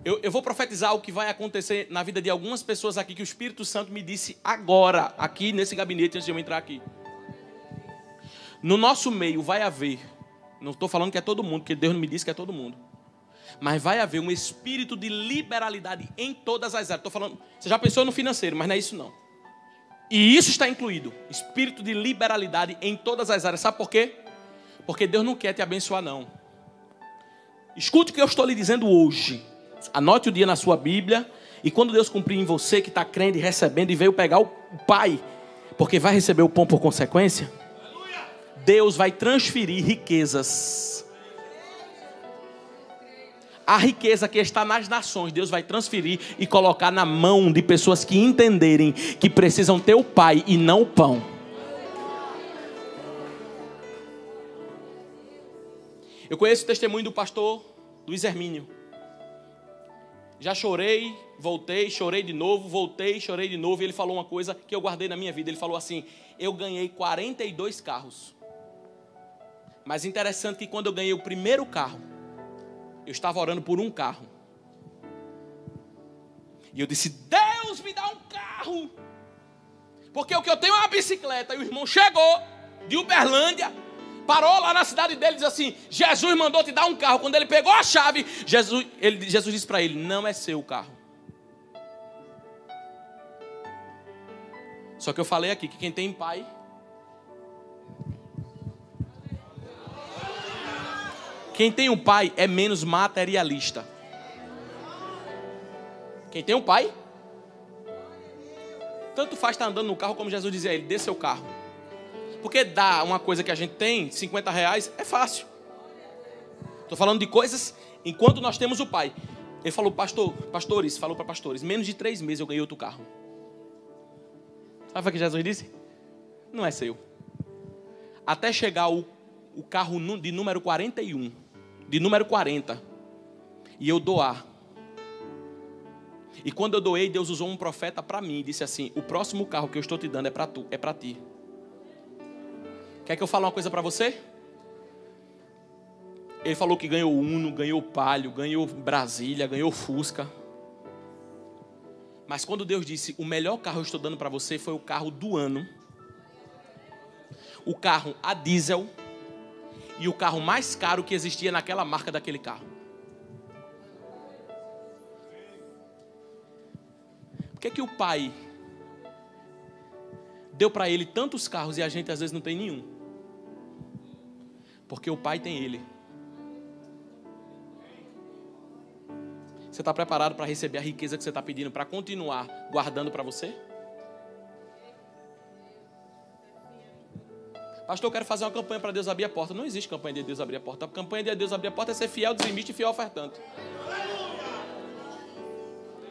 Eu vou profetizar o que vai acontecer na vida de algumas pessoas aqui, que o Espírito Santo me disse agora, aqui nesse gabinete, antes de eu entrar aqui. No nosso meio vai haver, não estou falando que é todo mundo, porque Deus não me disse que é todo mundo, mas vai haver um espírito de liberalidade em todas as áreas. Estou falando, você já pensou no financeiro, mas não é isso não. E isso está incluído, espírito de liberalidade em todas as áreas. Sabe por quê? Porque Deus não quer te abençoar não. Escute o que eu estou lhe dizendo hoje. Anote o dia na sua Bíblia, e quando Deus cumprir em você, que está crendo e recebendo, e veio pegar o Pai, porque vai receber o pão por consequência, Deus vai transferir riquezas. A riqueza que está nas nações, Deus vai transferir e colocar na mão de pessoas que entenderem que precisam ter o Pai e não o pão. Eu conheço o testemunho do pastor Luiz Hermínio. Já chorei, voltei, chorei de novo, voltei, chorei de novo. E ele falou uma coisa que eu guardei na minha vida. Ele falou assim: eu ganhei 42 carros. Mas interessante que quando eu ganhei o primeiro carro, eu estava orando por um carro. E eu disse: Deus, me dá um carro. Porque o que eu tenho é uma bicicleta. E o irmão chegou de Uberlândia, parou lá na cidade dele e disse assim: Jesus mandou te dar um carro. Quando ele pegou a chave, Jesus disse para ele: não é seu o carro. Só que eu falei aqui que quem tem pai, quem tem um pai é menos materialista. Quem tem um pai, tanto faz estar andando no carro, como Jesus dizia a ele: dê seu carro. Porque dar uma coisa que a gente tem, 50 reais, é fácil. Estou falando de coisas enquanto nós temos o pai. Ele falou: pastores, falou para pastores, menos de 3 meses eu ganhei outro carro. Sabe o que Jesus disse? Não é seu. Até chegar o carro de número 41, de número 40, e eu doar. E quando eu doei, Deus usou um profeta para mim e disse assim: o próximo carro que eu estou te dando é para ti. Quer que eu fale uma coisa para você? Ele falou que ganhou Uno, ganhou Palio, ganhou Brasília, ganhou Fusca. Mas quando Deus disse: o melhor carro eu estou dando para você, foi o carro do ano, o carro a diesel e o carro mais caro que existia naquela marca daquele carro. Por que o pai deu para ele tantos carros e a gente às vezes não tem nenhum? Porque o pai tem ele. Você está preparado para receber a riqueza que você está pedindo, para continuar guardando para você? Pastor, eu quero fazer uma campanha para Deus abrir a porta. Não existe campanha de Deus abrir a porta. A campanha de Deus abrir a porta é ser fiel, dizimista e fiel ofertante.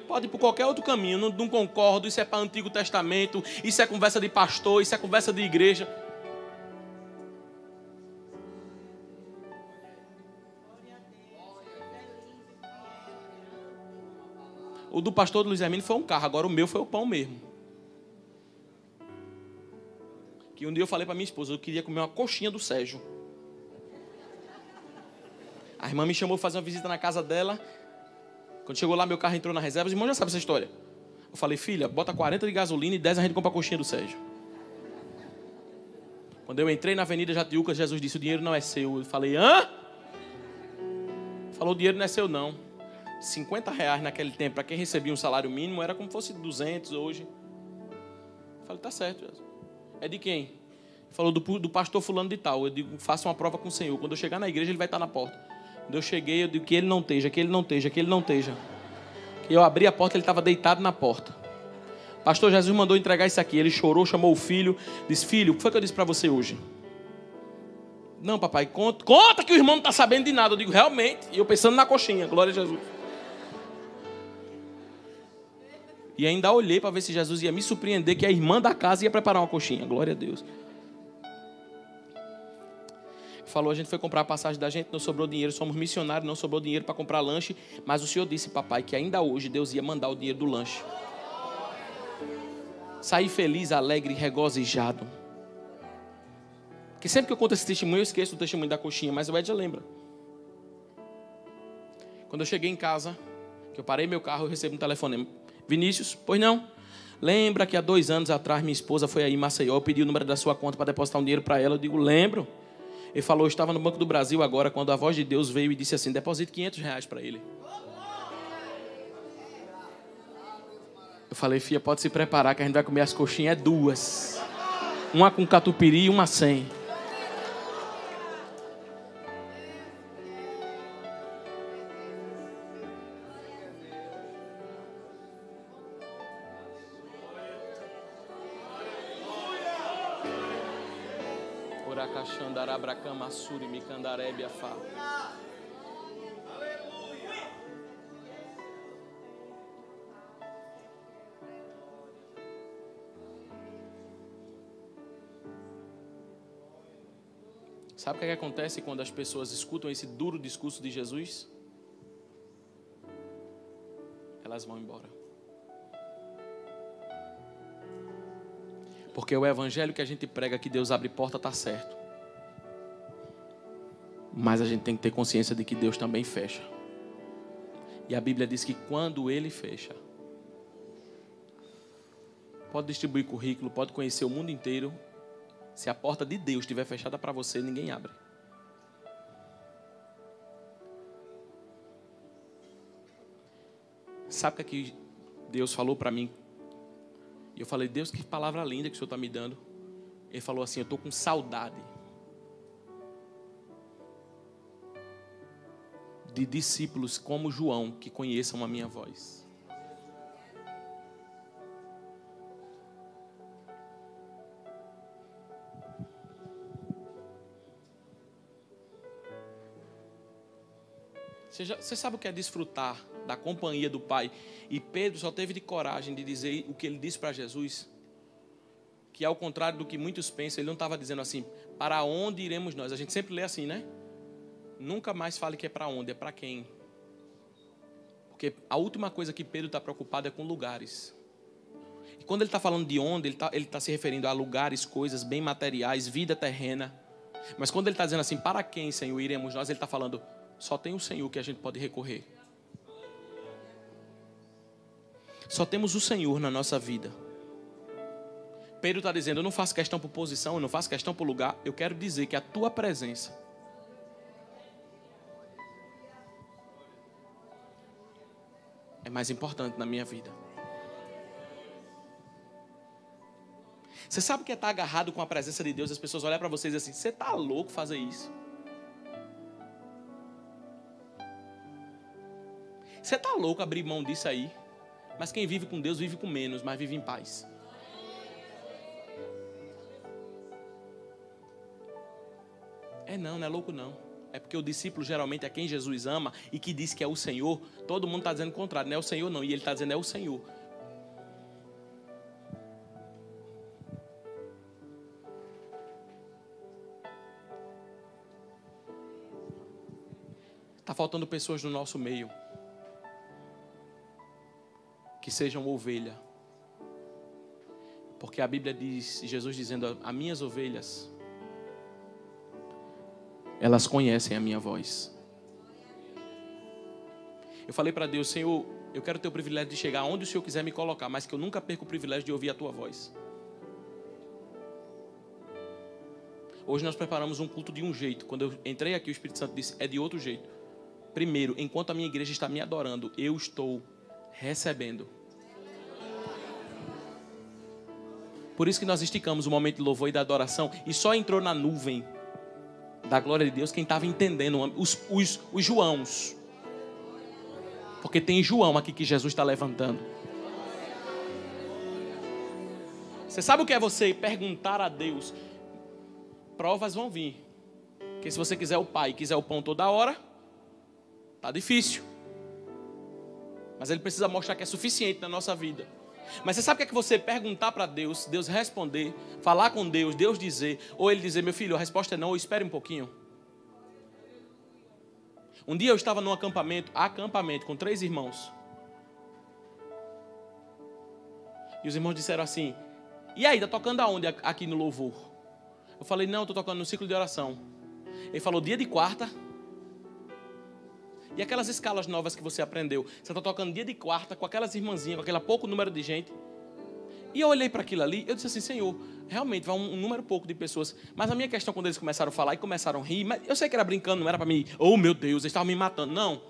Pode ir por qualquer outro caminho, não concordo. Isso é para o Antigo Testamento, isso é conversa de pastor, isso é conversa de igreja. O do pastor do Luiz Hermínio foi um carro, agora o meu foi o pão mesmo. Que um dia eu falei para minha esposa, eu queria comer uma coxinha do Sérgio. A irmã me chamou para fazer uma visita na casa dela. Quando chegou lá, meu carro entrou na reserva. Os irmãos já sabem essa história. Eu falei, filha, bota 40 de gasolina e 10 a gente compra a coxinha do Sérgio. Quando eu entrei na Avenida Jatiuca, Jesus disse, o dinheiro não é seu. Eu falei, hã? Falou, o dinheiro não é seu não. R$50 naquele tempo, para quem recebia um salário mínimo, era como se fosse 200 hoje. Eu falei, tá certo, Jesus. É de quem? Ele falou, do pastor fulano de tal. Eu digo, faça uma prova com o Senhor. Quando eu chegar na igreja, ele vai estar na porta. Quando eu cheguei, eu digo que ele não esteja, que ele não esteja, que ele não esteja. Que eu abri a porta, ele estava deitado na porta. Pastor Jesus mandou entregar isso aqui. Ele chorou, chamou o filho, disse, filho, o que foi que eu disse para você hoje? Não, papai, conta que o irmão não está sabendo de nada. Eu digo, realmente. E eu pensando na coxinha, glória a Jesus. E ainda olhei para ver se Jesus ia me surpreender que a irmã da casa ia preparar uma coxinha. Glória a Deus. Falou, a gente foi comprar a passagem da gente, não sobrou dinheiro, somos missionários, não sobrou dinheiro para comprar lanche. Mas o Senhor disse, papai, que ainda hoje Deus ia mandar o dinheiro do lanche. Saí feliz, alegre, regozijado. Porque sempre que eu conto esse testemunho, eu esqueço do testemunho da coxinha, mas o Ed já lembra. Quando eu cheguei em casa, que eu parei meu carro, eu recebo um telefonema. Vinícius, pois não? Lembra que há 2 anos atrás minha esposa foi aí em Maceió, eu pedi o número da sua conta para depositar um dinheiro para ela. Eu digo, lembro. Ele falou, eu estava no Banco do Brasil agora, quando a voz de Deus veio e disse assim, deposite R$500 para ele. Eu falei, filha, pode se preparar que a gente vai comer as coxinhas, 2. Uma com catupiry e uma sem. Sabe o que acontece quando as pessoas escutam esse duro discurso de Jesus? Elas vão embora. Porque o evangelho que a gente prega que Deus abre porta está certo. Mas a gente tem que ter consciência de que Deus também fecha. E a Bíblia diz que quando Ele fecha, pode distribuir currículo, pode conhecer o mundo inteiro. Se a porta de Deus estiver fechada para você, ninguém abre. Sabe o que Deus falou para mim? E eu falei, Deus, que palavra linda que o Senhor está me dando. Ele falou assim, eu estou com saudade de discípulos como João, que conheçam a minha voz. Você sabe o que é desfrutar da companhia do Pai? E Pedro só teve de coragem de dizer o que ele disse para Jesus. Que ao contrário do que muitos pensam, ele não estava dizendo assim, para onde iremos nós? A gente sempre lê assim, né? Nunca mais fale que é para onde, é para quem. Porque a última coisa que Pedro está preocupado é com lugares. E quando ele está falando de onde, ele está se referindo a lugares, coisas bem materiais, vida terrena. Mas quando ele está dizendo assim, para quem, Senhor, iremos nós? Ele está falando, só tem o Senhor que a gente pode recorrer. Só temos o Senhor na nossa vida. Pedro está dizendo, eu não faço questão por posição, eu não faço questão por lugar. Eu quero dizer que a tua presença é mais importante na minha vida. Você sabe o que é estar agarrado com a presença de Deus? As pessoas olham para você e dizem assim, você está louco fazer isso? Você está louco abrir mão disso aí? Mas quem vive com Deus vive com menos, mas vive em paz. Não é louco não. É porque o discípulo geralmente é quem Jesus ama e que diz que é o Senhor. Todo mundo está dizendo o contrário, não é o Senhor não. E ele está dizendo é o Senhor. Está faltando pessoas no nosso meio que sejam ovelha. Porque a Bíblia diz, Jesus dizendo, as minhas ovelhas, elas conhecem a minha voz. Eu falei para Deus, Senhor, eu quero ter o privilégio de chegar onde o Senhor quiser me colocar, mas que eu nunca perca o privilégio de ouvir a tua voz. Hoje nós preparamos um culto de um jeito. Quando eu entrei aqui, o Espírito Santo disse, é de outro jeito. Primeiro, enquanto a minha igreja está me adorando, eu estou recebendo. Por isso que nós esticamos o momento de louvor e da adoração e só entrou na nuvem da glória de Deus quem estava entendendo, os Joãos. Porque tem João aqui que Jesus está levantando. Você sabe o que é você perguntar a Deus? Provas vão vir. Porque se você quiser o Pai, quiser o pão toda hora, tá difícil. Mas Ele precisa mostrar que é suficiente na nossa vida. Mas você sabe o que é que você perguntar para Deus, Deus responder, falar com Deus, Deus dizer, ou Ele dizer, meu filho, a resposta é não, ou espere um pouquinho. Um dia eu estava num acampamento com 3 irmãos. E os irmãos disseram assim, e aí, está tocando aonde aqui no louvor? Eu falei, não, estou tocando no ciclo de oração. Ele falou, dia de quarta. E aquelas escalas novas que você aprendeu? Você está tocando dia de quarta com aquelas irmãzinhas, com aquele pouco número de gente. E eu olhei para aquilo ali, eu disse assim, Senhor, realmente vai um número pouco de pessoas. Mas a minha questão, quando eles começaram a falar e começaram a rir, mas eu sei que era brincando, não era para mim, oh meu Deus, eles estavam me matando, não.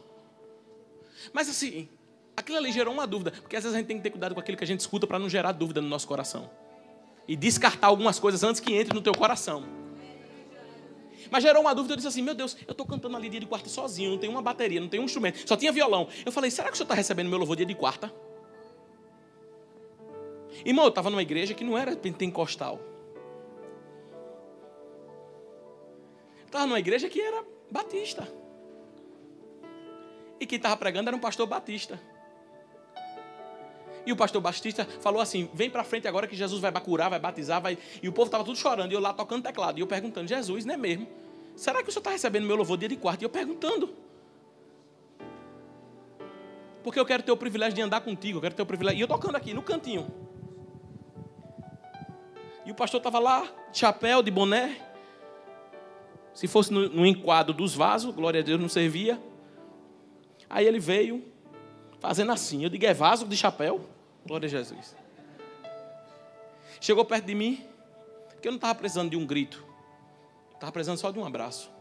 Mas assim, aquilo ali gerou uma dúvida, porque às vezes a gente tem que ter cuidado com aquilo que a gente escuta para não gerar dúvida no nosso coração. E descartar algumas coisas antes que entre no teu coração. Mas gerou uma dúvida, eu disse assim, meu Deus, eu estou cantando ali dia de quarta sozinho, não tem uma bateria, não tem um instrumento, só tinha violão. Eu falei, será que o senhor está recebendo meu louvor dia de quarta? Irmão, eu estava numa igreja que não era pentecostal. Eu estava numa igreja que era batista. E quem estava pregando era um pastor batista. E o pastor batista falou assim, vem para frente agora que Jesus vai curar, vai batizar, vai... E o povo estava tudo chorando, e eu lá tocando teclado. E eu perguntando, Jesus, não é mesmo? Será que o senhor está recebendo meu louvor dia de quarta? E eu perguntando. Porque eu quero ter o privilégio de andar contigo, eu quero ter o privilégio... E eu tocando aqui, no cantinho. E o pastor estava lá, de chapéu, de boné. Se fosse no enquadro dos vasos, glória a Deus, não servia. Aí ele veio... fazendo assim, eu digo, é vaso de chapéu? Glória a Jesus. Chegou perto de mim, porque eu não estava precisando de um grito. Estava precisando só de um abraço.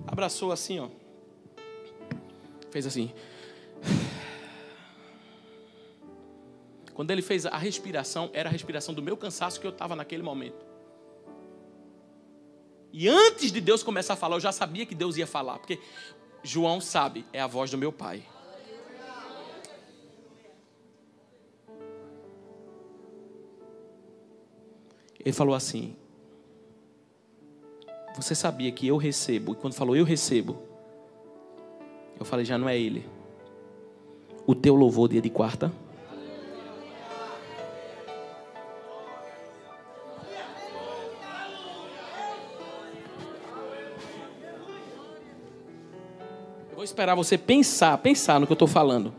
Abraçou assim, ó. Fez assim. Quando ele fez a respiração, era a respiração do meu cansaço que eu estava naquele momento. E antes de Deus começar a falar, eu já sabia que Deus ia falar, porque... João sabe, é a voz do meu pai. Ele falou assim, você sabia que eu recebo? E quando falou eu recebo, eu falei, já não é ele. O teu louvor dia de quarta. Vou esperar você pensar no que eu estou falando.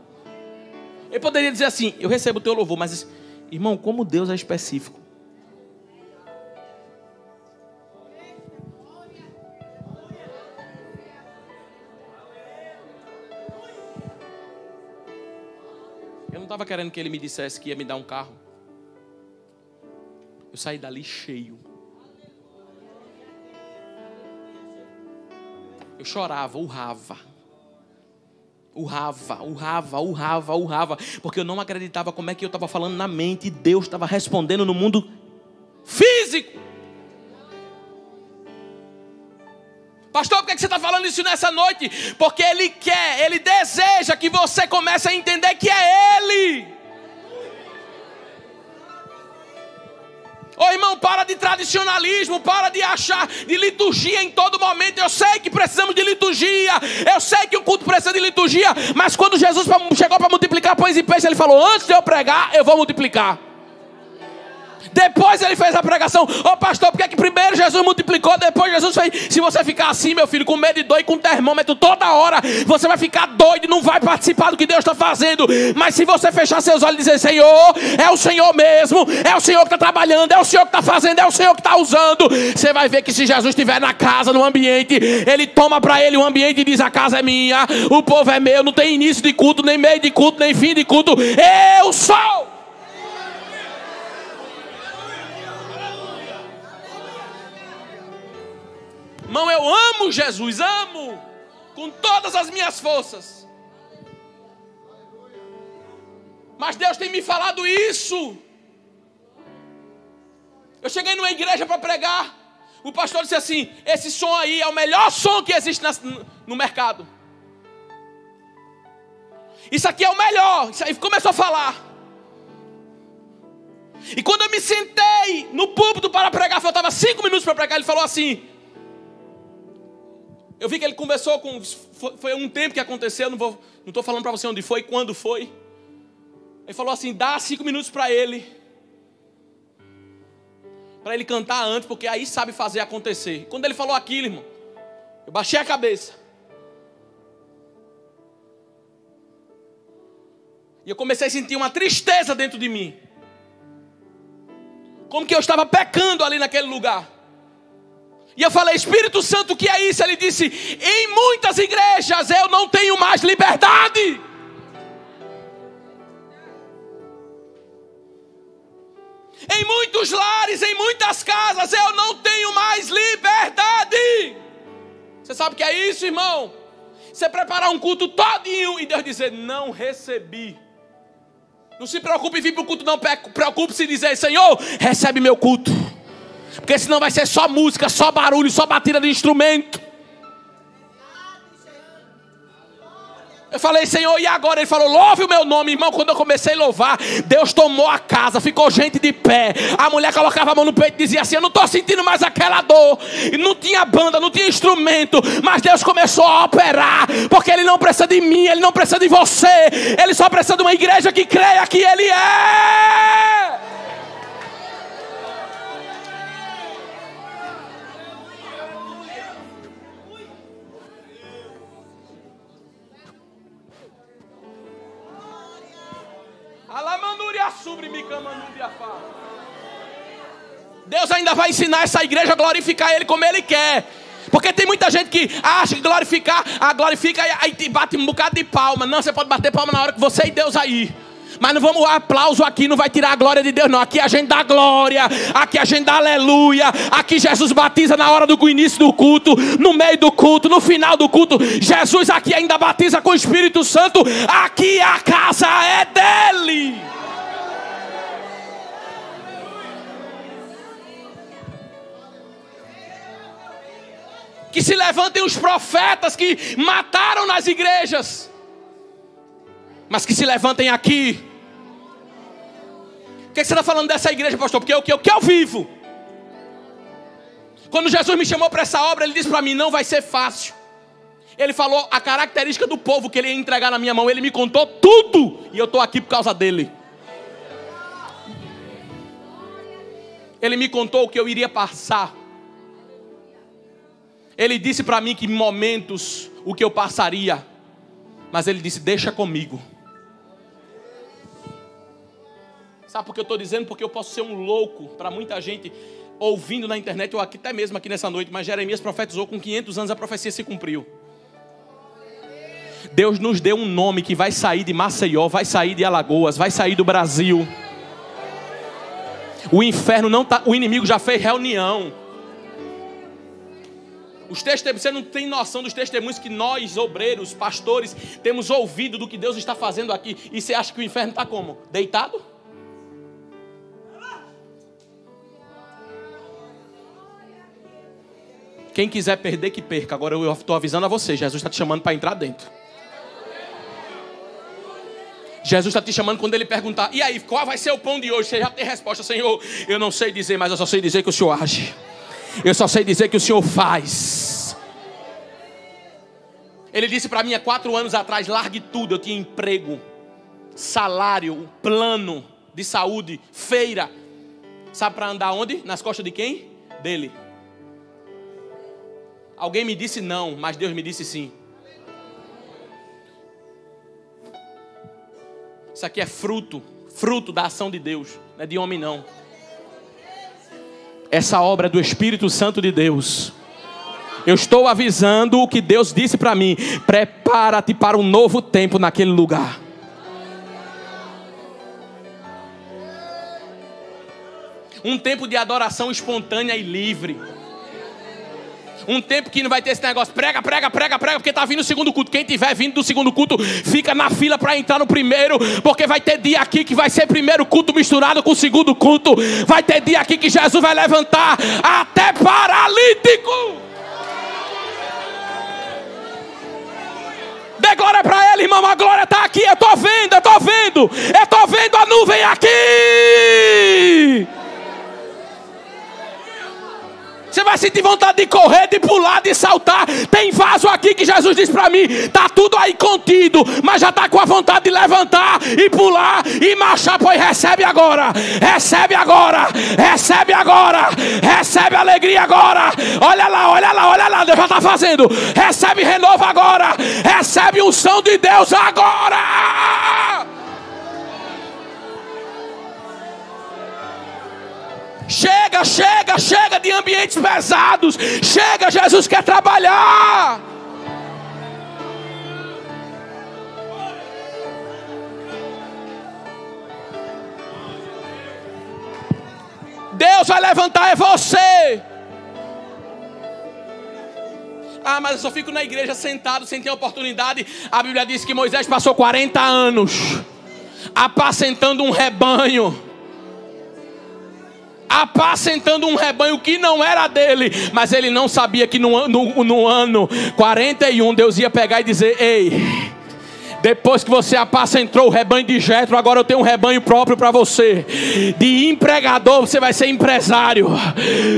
Ele poderia dizer assim, eu recebo o teu louvor, mas, irmão, como Deus é específico. Eu não estava querendo que ele me dissesse que ia me dar um carro. Eu saí dali cheio. Eu chorava, urrava. Urrava, porque eu não acreditava como é que eu estava falando na mente e Deus estava respondendo no mundo físico. Pastor, por que você está falando isso nessa noite? Porque Ele quer, Ele deseja que você comece a entender que é Ele. Ô irmão, para de tradicionalismo, para de achar de liturgia em todo momento. Eu sei que precisamos de liturgia, eu sei que o culto precisa de liturgia, mas quando Jesus chegou para multiplicar pães e peixes, Ele falou: antes de eu pregar, eu vou multiplicar. Depois Ele fez a pregação. Ô pastor, por que primeiro Jesus multiplicou, depois Jesus fez? Se você ficar assim, meu filho, com medo de dor e com termômetro toda hora, você vai ficar doido e não vai participar do que Deus está fazendo. Mas se você fechar seus olhos e dizer: Senhor, é o Senhor mesmo, é o Senhor que está trabalhando, é o Senhor que está fazendo, é o Senhor que está usando, você vai ver que se Jesus estiver na casa, no ambiente, Ele toma para Ele o ambiente e diz: a casa é minha, o povo é meu, não tem início de culto, nem meio de culto, nem fim de culto, eu sou. Irmão, eu amo Jesus, amo com todas as minhas forças. Mas Deus tem me falado isso. Eu cheguei numa igreja para pregar. O pastor disse assim: esse som aí é o melhor som que existe no mercado. Isso aqui é o melhor. Isso aí começou a falar. E quando eu me sentei no púlpito para pregar, faltava 5 minutos para pregar, ele falou assim. Eu vi que ele conversou com... Foi um tempo que aconteceu, não estou falando para você onde foi, quando foi. Ele falou assim: dá 5 minutos para ele cantar antes, porque aí sabe fazer acontecer. Quando ele falou aquilo, irmão, eu baixei a cabeça. E eu comecei a sentir uma tristeza dentro de mim. Como que eu estava pecando ali naquele lugar. E eu falei: Espírito Santo, o que é isso? Ele disse: em muitas igrejas eu não tenho mais liberdade. Em muitos lares, em muitas casas eu não tenho mais liberdade. Você sabe o que é isso, irmão? Você preparar um culto todinho e Deus dizer: não recebi. Não se preocupe em vir para o culto, não. Preocupe-se em dizer: Senhor, recebe meu culto. Porque senão vai ser só música, só barulho, só batida de instrumento. Eu falei: Senhor, e agora? Ele falou: louve o meu nome. Irmão, quando eu comecei a louvar, Deus tomou a casa, ficou gente de pé. A mulher colocava a mão no peito e dizia assim: eu não estou sentindo mais aquela dor. E não tinha banda, não tinha instrumento, mas Deus começou a operar. Porque Ele não precisa de mim, Ele não precisa de você. Ele só precisa de uma igreja que creia que Ele é. Deus ainda vai ensinar essa igreja a glorificar Ele como Ele quer. Porque tem muita gente que acha que glorifica e bate um bocado de palma. Não, você pode bater palma na hora que você e Deus aí. Mas não vamos, aplauso aqui não vai tirar a glória de Deus não. Aqui a gente dá glória, aqui a gente dá aleluia. Aqui Jesus batiza na hora do início do culto, no meio do culto, no final do culto. Jesus aqui ainda batiza com o Espírito Santo. Aqui a casa é dele. Que se levantem os profetas que mataram nas igrejas, mas que se levantem aqui. Por que você está falando dessa igreja, pastor? Porque é o que eu vivo. Quando Jesus me chamou para essa obra, Ele disse para mim: não vai ser fácil. Ele falou a característica do povo que Ele ia entregar na minha mão. Ele me contou tudo, e eu estou aqui por causa dele. Ele me contou o que eu iria passar. Ele disse para mim que em momentos o que eu passaria, mas Ele disse: deixa comigo. Sabe por que eu estou dizendo? Porque eu posso ser um louco para muita gente ouvindo na internet, ou aqui, até mesmo aqui nessa noite. Mas Jeremias profetizou, com 500 anos a profecia se cumpriu. Deus nos deu um nome que vai sair de Maceió, vai sair de Alagoas, vai sair do Brasil. O inferno não está, o inimigo já fez reunião. Os testemunhos, você não tem noção dos testemunhos que nós, obreiros, pastores, temos ouvido do que Deus está fazendo aqui. E você acha que o inferno está como? Deitado? Quem quiser perder, que perca. Agora eu estou avisando a você, Jesus está te chamando para entrar dentro. Jesus está te chamando quando Ele perguntar: e aí, qual vai ser o pão de hoje? Você já tem resposta: Senhor, eu não sei dizer, mas eu só sei dizer que o Senhor age. Eu só sei dizer que o Senhor faz. Ele disse para mim há 4 anos atrás: largue tudo. Eu tinha emprego, salário, plano de saúde, feira. Sabe para andar onde? Nas costas de quem? Dele. Alguém me disse não, mas Deus me disse sim. Isso aqui é fruto da ação de Deus, não é de homem não. Essa obra é do Espírito Santo de Deus. Eu estou avisando o que Deus disse para mim: prepara-te para um novo tempo naquele lugar. Um tempo de adoração espontânea e livre. Um tempo que não vai ter esse negócio: prega, porque está vindo o segundo culto. Quem tiver vindo do segundo culto, fica na fila para entrar no primeiro. Porque vai ter dia aqui que vai ser primeiro culto misturado com o segundo culto. Vai ter dia aqui que Jesus vai levantar até paralítico. Dê glória para Ele, irmão. A glória está aqui. Eu estou vendo a nuvem aqui. Você vai sentir vontade de correr, de pular, de saltar. Tem vaso aqui que Jesus disse para mim: está tudo aí contido, mas já está com a vontade de levantar e pular e marchar. Pois recebe agora, recebe agora, recebe agora, recebe alegria agora. Olha lá, Deus já está fazendo. Recebe renovo agora, recebe unção de Deus agora. Chega de ambientes pesados. Chega, Jesus quer trabalhar. Deus vai levantar, é você. Ah, mas eu só fico na igreja sentado sem ter oportunidade. A Bíblia diz que Moisés passou 40 anos apacentando um rebanho. Apacentando um rebanho que não era dele. Mas ele não sabia que no ano 41 Deus ia pegar e dizer: ei, depois que você apacentou o rebanho de Jetro, agora eu tenho um rebanho próprio para você. De empregador você vai ser empresário.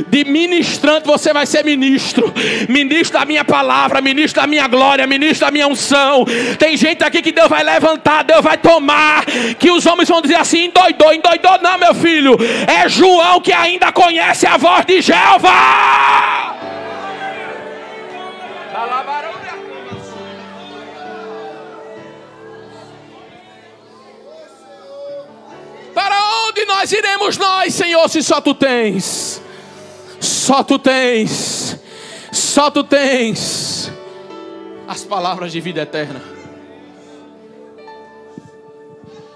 De ministrante você vai ser ministro. Ministro da minha palavra, ministro da minha glória, ministro da minha unção. Tem gente aqui que Deus vai levantar, Deus vai tomar. Que os homens vão dizer assim: endoidou não, meu filho. É João que ainda conhece a voz de Jeová. Para onde nós iremos nós, Senhor, se só Tu tens? Só Tu tens. Só Tu tens as palavras de vida eterna.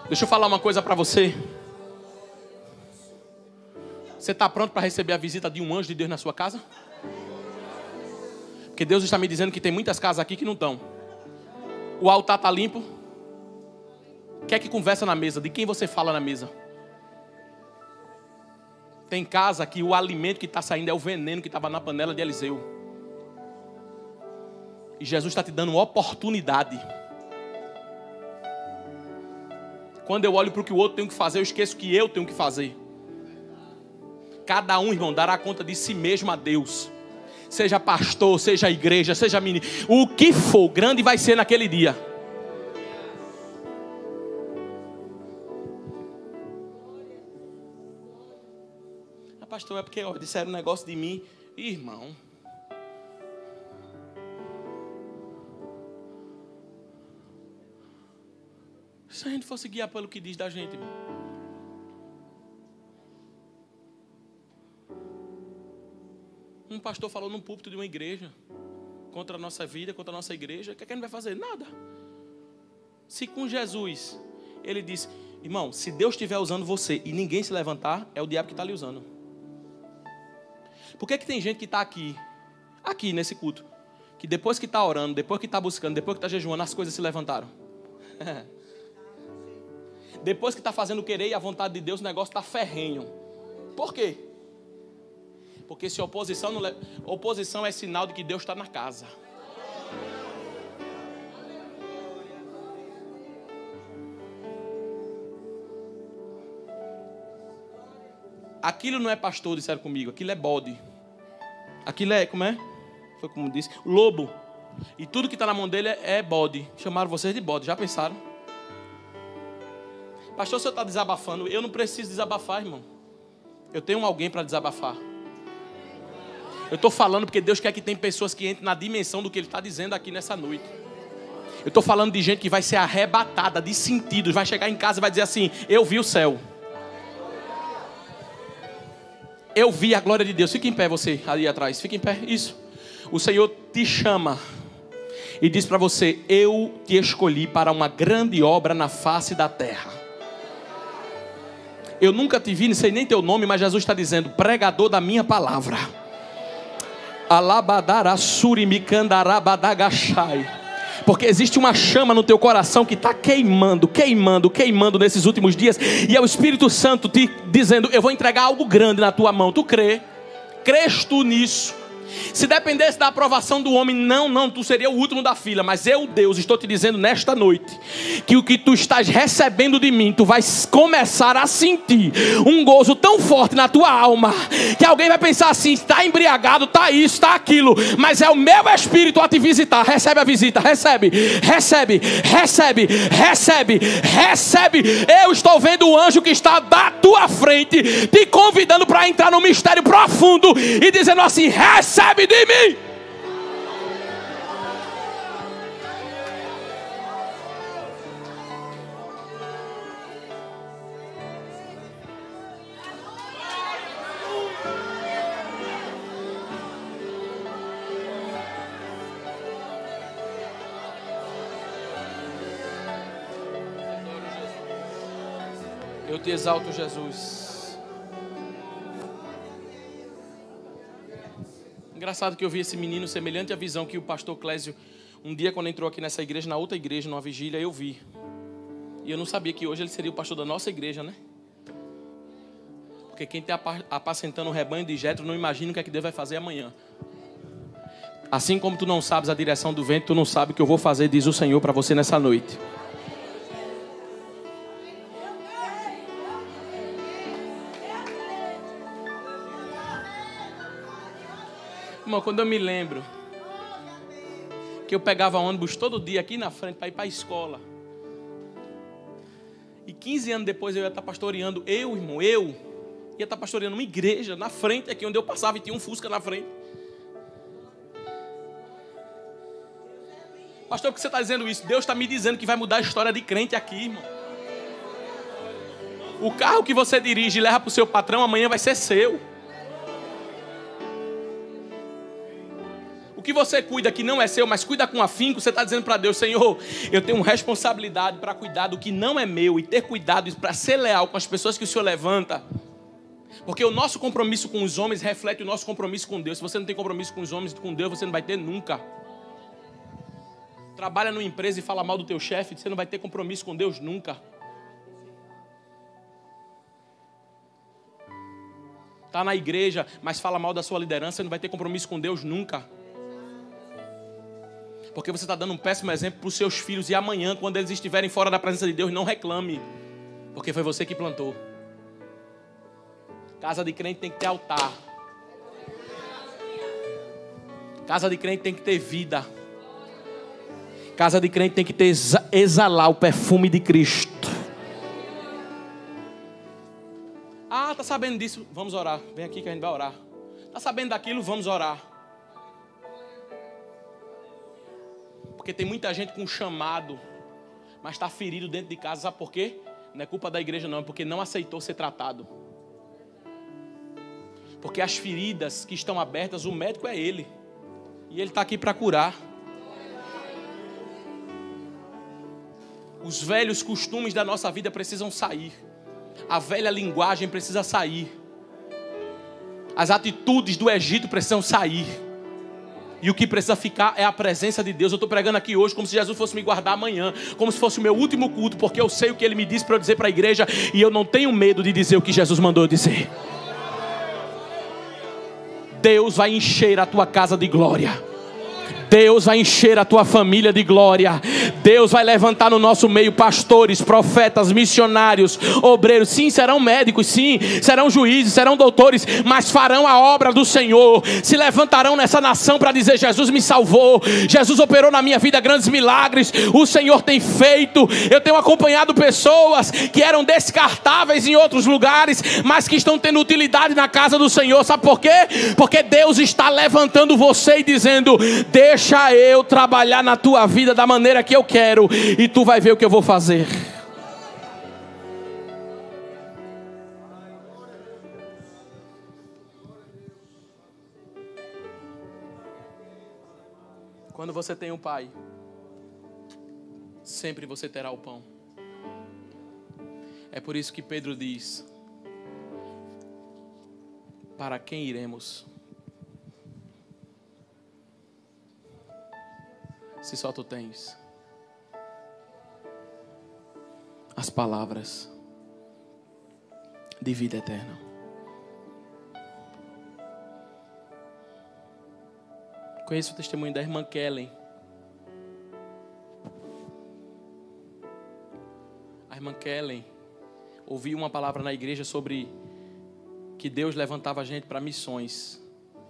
Deixa eu falar uma coisa para você. Você está pronto para receber a visita de um anjo de Deus na sua casa? Porque Deus está me dizendo que tem muitas casas aqui que não estão. O altar está limpo. Quer que conversa na mesa? De quem você fala na mesa? Tem casa que o alimento que está saindo é o veneno que estava na panela de Eliseu. E Jesus está te dando uma oportunidade. Quando eu olho para o que o outro tem que fazer, eu esqueço que eu tenho que fazer. Cada um, irmão, dará conta de si mesmo a Deus. Seja pastor, seja igreja, seja menino. O que for, grande vai ser naquele dia. Pastor, é porque disseram um negócio de mim. Irmão, se a gente fosse guiar pelo que diz da gente, irmão. Um pastor falou num púlpito de uma igreja contra a nossa vida, contra a nossa igreja. O que é que a gente vai fazer? Nada. Se com Jesus ele disse: irmão, se Deus estiver usando você e ninguém se levantar, é o diabo que está lhe usando. Por que tem gente que está aqui nesse culto, que depois que está orando, depois que está buscando, depois que está jejuando, as coisas se levantaram? Depois que está fazendo o querer e a vontade de Deus, o negócio está ferrenho. Por quê? Porque se oposição não oposição é sinal de que Deus está na casa. Aquilo não é pastor, disseram comigo. Aquilo é bode. Aquilo é, como é? Foi como disse, lobo. E tudo que está na mão dele é bode. Chamaram vocês de bode, já pensaram? Pastor, o senhor está desabafando. Eu não preciso desabafar, irmão. Eu tenho alguém para desabafar. Eu estou falando porque Deus quer que tem pessoas que entrem na dimensão do que Ele está dizendo aqui nessa noite. Eu estou falando de gente que vai ser arrebatada de sentidos. Vai chegar em casa e vai dizer assim: eu vi o céu. Eu vi a glória de Deus. Fique em pé você ali atrás. Fique em pé. Isso. O Senhor te chama e diz para você: eu te escolhi para uma grande obra na face da terra. Eu nunca te vi, não sei nem teu nome, mas Jesus está dizendo: pregador da minha palavra. Porque existe uma chama no teu coração que está queimando nesses últimos dias. E é o Espírito Santo te dizendo: eu vou entregar algo grande na tua mão. Tu crê? Crês tu nisso? Se dependesse da aprovação do homem, não, tu seria o último da fila. Mas eu, Deus, estou te dizendo nesta noite que o que tu estás recebendo de mim, tu vais começar a sentir um gozo tão forte na tua alma, que alguém vai pensar assim: está embriagado, está isso, está aquilo, mas é o meu Espírito a te visitar. Recebe a visita, recebe. Eu estou vendo o anjo que está da tua frente, te convidando para entrar no mistério profundo e dizendo assim: recebe de mim. Eu te exalto, Jesus. Engraçado que eu vi esse menino semelhante à visão que o pastor Clésio, um dia quando entrou aqui nessa igreja, na outra igreja, numa vigília, eu vi. E eu não sabia que hoje ele seria o pastor da nossa igreja, né? Porque quem está apacentando o rebanho de Jetro não imagina o que é que Deus vai fazer amanhã. Assim como tu não sabes a direção do vento, tu não sabe o que eu vou fazer, diz o Senhor para você nessa noite. Irmão, quando eu me lembro que eu pegava ônibus todo dia aqui na frente para ir para a escola, e 15 anos depois eu ia estar pastoreando, eu ia estar pastoreando uma igreja na frente, aqui onde eu passava, e tinha um Fusca na frente. Pastor, por que você está dizendo isso? Deus está me dizendo que vai mudar a história de crente aqui, irmão. O carro que você dirige e leva para o seu patrão, amanhã vai ser seu. O que você cuida que não é seu, mas cuida com afinco, você está dizendo para Deus: Senhor, eu tenho responsabilidade para cuidar do que não é meu e ter cuidado para ser leal com as pessoas que o Senhor levanta. Porque o nosso compromisso com os homens reflete o nosso compromisso com Deus. Se você não tem compromisso com os homens e com Deus, você não vai ter nunca. Trabalha numa empresa e fala mal do teu chefe, você não vai ter compromisso com Deus nunca. Está na igreja, mas fala mal da sua liderança, você não vai ter compromisso com Deus nunca. Porque você está dando um péssimo exemplo para os seus filhos. E amanhã, quando eles estiverem fora da presença de Deus, não reclame. Porque foi você que plantou. Casa de crente tem que ter altar. Casa de crente tem que ter vida. Casa de crente tem que ter exalar o perfume de Cristo. Ah, está sabendo disso? Vamos orar. Vem aqui que a gente vai orar. Está sabendo daquilo? Vamos orar. Porque tem muita gente com chamado, mas está ferido dentro de casa. Sabe por quê? Não é culpa da igreja não, é porque não aceitou ser tratado. Porque as feridas que estão abertas, o médico é Ele. E Ele está aqui para curar. Os velhos costumes da nossa vida precisam sair. A velha linguagem precisa sair. As atitudes do Egito precisam sair. E o que precisa ficar é a presença de Deus. Eu estou pregando aqui hoje como se Jesus fosse me guardar amanhã, como se fosse o meu último culto, porque eu sei o que Ele me disse para eu dizer para a igreja, e eu não tenho medo de dizer o que Jesus mandou eu dizer. Deus vai encher a tua casa de glória. Deus vai encher a tua família de glória. Deus vai levantar no nosso meio pastores, profetas, missionários, obreiros. Sim, serão médicos, sim, serão juízes, serão doutores, mas farão a obra do Senhor. Se levantarão nessa nação para dizer: Jesus me salvou, Jesus operou na minha vida grandes milagres, o Senhor tem feito. Eu tenho acompanhado pessoas que eram descartáveis em outros lugares, mas que estão tendo utilidade na casa do Senhor. Sabe por quê? Porque Deus está levantando você e dizendo: deixa eu trabalhar na tua vida da maneira que eu quero, e tu vai ver o que eu vou fazer. Quando você tem um pai, sempre você terá o pão. É por isso que Pedro diz: para quem iremos? Se só tu tens as palavras de vida eterna. Conheço o testemunho da irmã Kellen. A irmã Kellen ouviu uma palavra na igreja sobre que Deus levantava a gente para missões.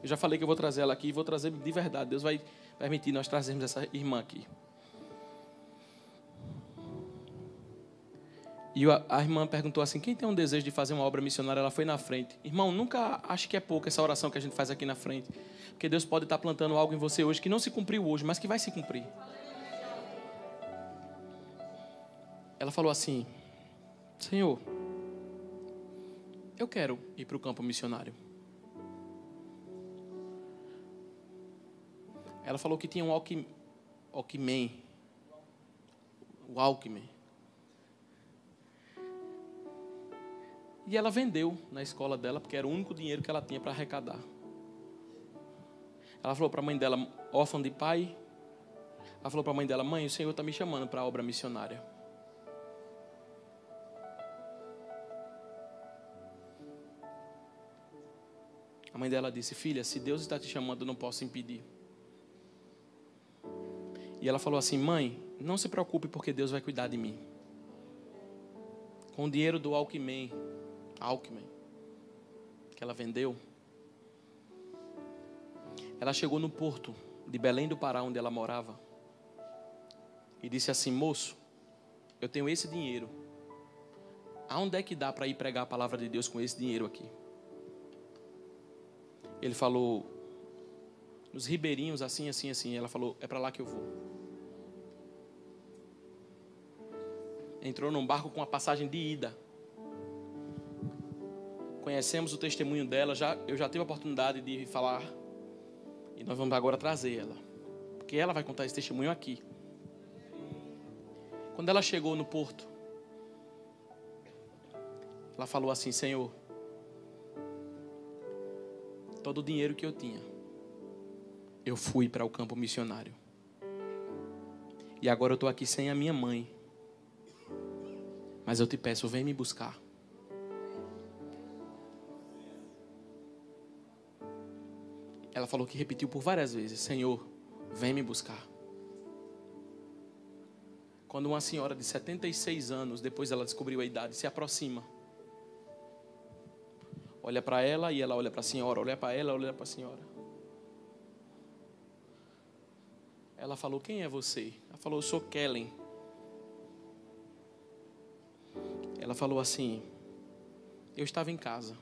Eu já falei que eu vou trazer ela aqui, e vou trazer de verdade. Deus vai permitir nós trazermos essa irmã aqui. E a irmã perguntou assim: quem tem um desejo de fazer uma obra missionária? Ela foi na frente. Irmão, nunca acho que é pouco essa oração que a gente faz aqui na frente, porque Deus pode estar plantando algo em você hoje que não se cumpriu hoje, mas que vai se cumprir. Ela falou assim: Senhor, eu quero ir para o campo missionário. Ela falou que tinha um Walkman. E ela vendeu na escola dela, porque era o único dinheiro que ela tinha para arrecadar. Ela falou para a mãe dela, órfã de pai. Ela falou para a mãe dela: mãe, o Senhor está me chamando para a obra missionária. A mãe dela disse: filha, se Deus está te chamando, eu não posso impedir. E ela falou assim: mãe, não se preocupe, porque Deus vai cuidar de mim. Com o dinheiro do Walkman, que ela vendeu, ela chegou no porto de Belém do Pará, onde ela morava, e disse assim: moço, eu tenho esse dinheiro. Aonde é que dá para ir pregar a palavra de Deus com esse dinheiro aqui? Ele falou: nos ribeirinhos, assim, assim, assim. Ela falou: é para lá que eu vou. Entrou num barco com a passagem de ida. Conhecemos o testemunho dela, eu já tive a oportunidade de falar, e nós vamos agora trazer ela, porque ela vai contar esse testemunho aqui. Quando ela chegou no porto, ela falou assim: Senhor, todo o dinheiro que eu tinha, eu fui para o campo missionário, e agora eu estou aqui sem a minha mãe, mas eu te peço, vem me buscar. Ela falou que repetiu por várias vezes: Senhor, vem me buscar. Quando uma senhora de 76 anos, depois ela descobriu a idade, se aproxima, olha para ela e ela olha para a senhora, olha para ela, olha para a senhora. Ela falou: quem é você? Ela falou: eu sou Kellen. Ela falou assim: eu estava em casa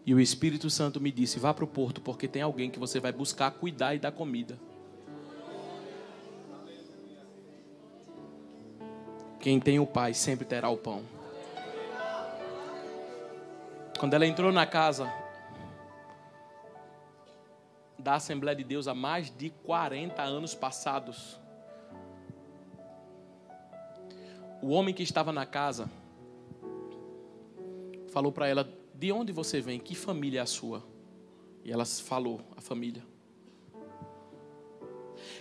e o Espírito Santo me disse: vá para o porto, porque tem alguém que você vai buscar, cuidar e dar comida. Quem tem o Pai sempre terá o pão. Quando ela entrou na casa da Assembleia de Deus há mais de 40 anos passados, o homem que estava na casa falou para ela: de onde você vem? Que família é a sua? E ela falou a família.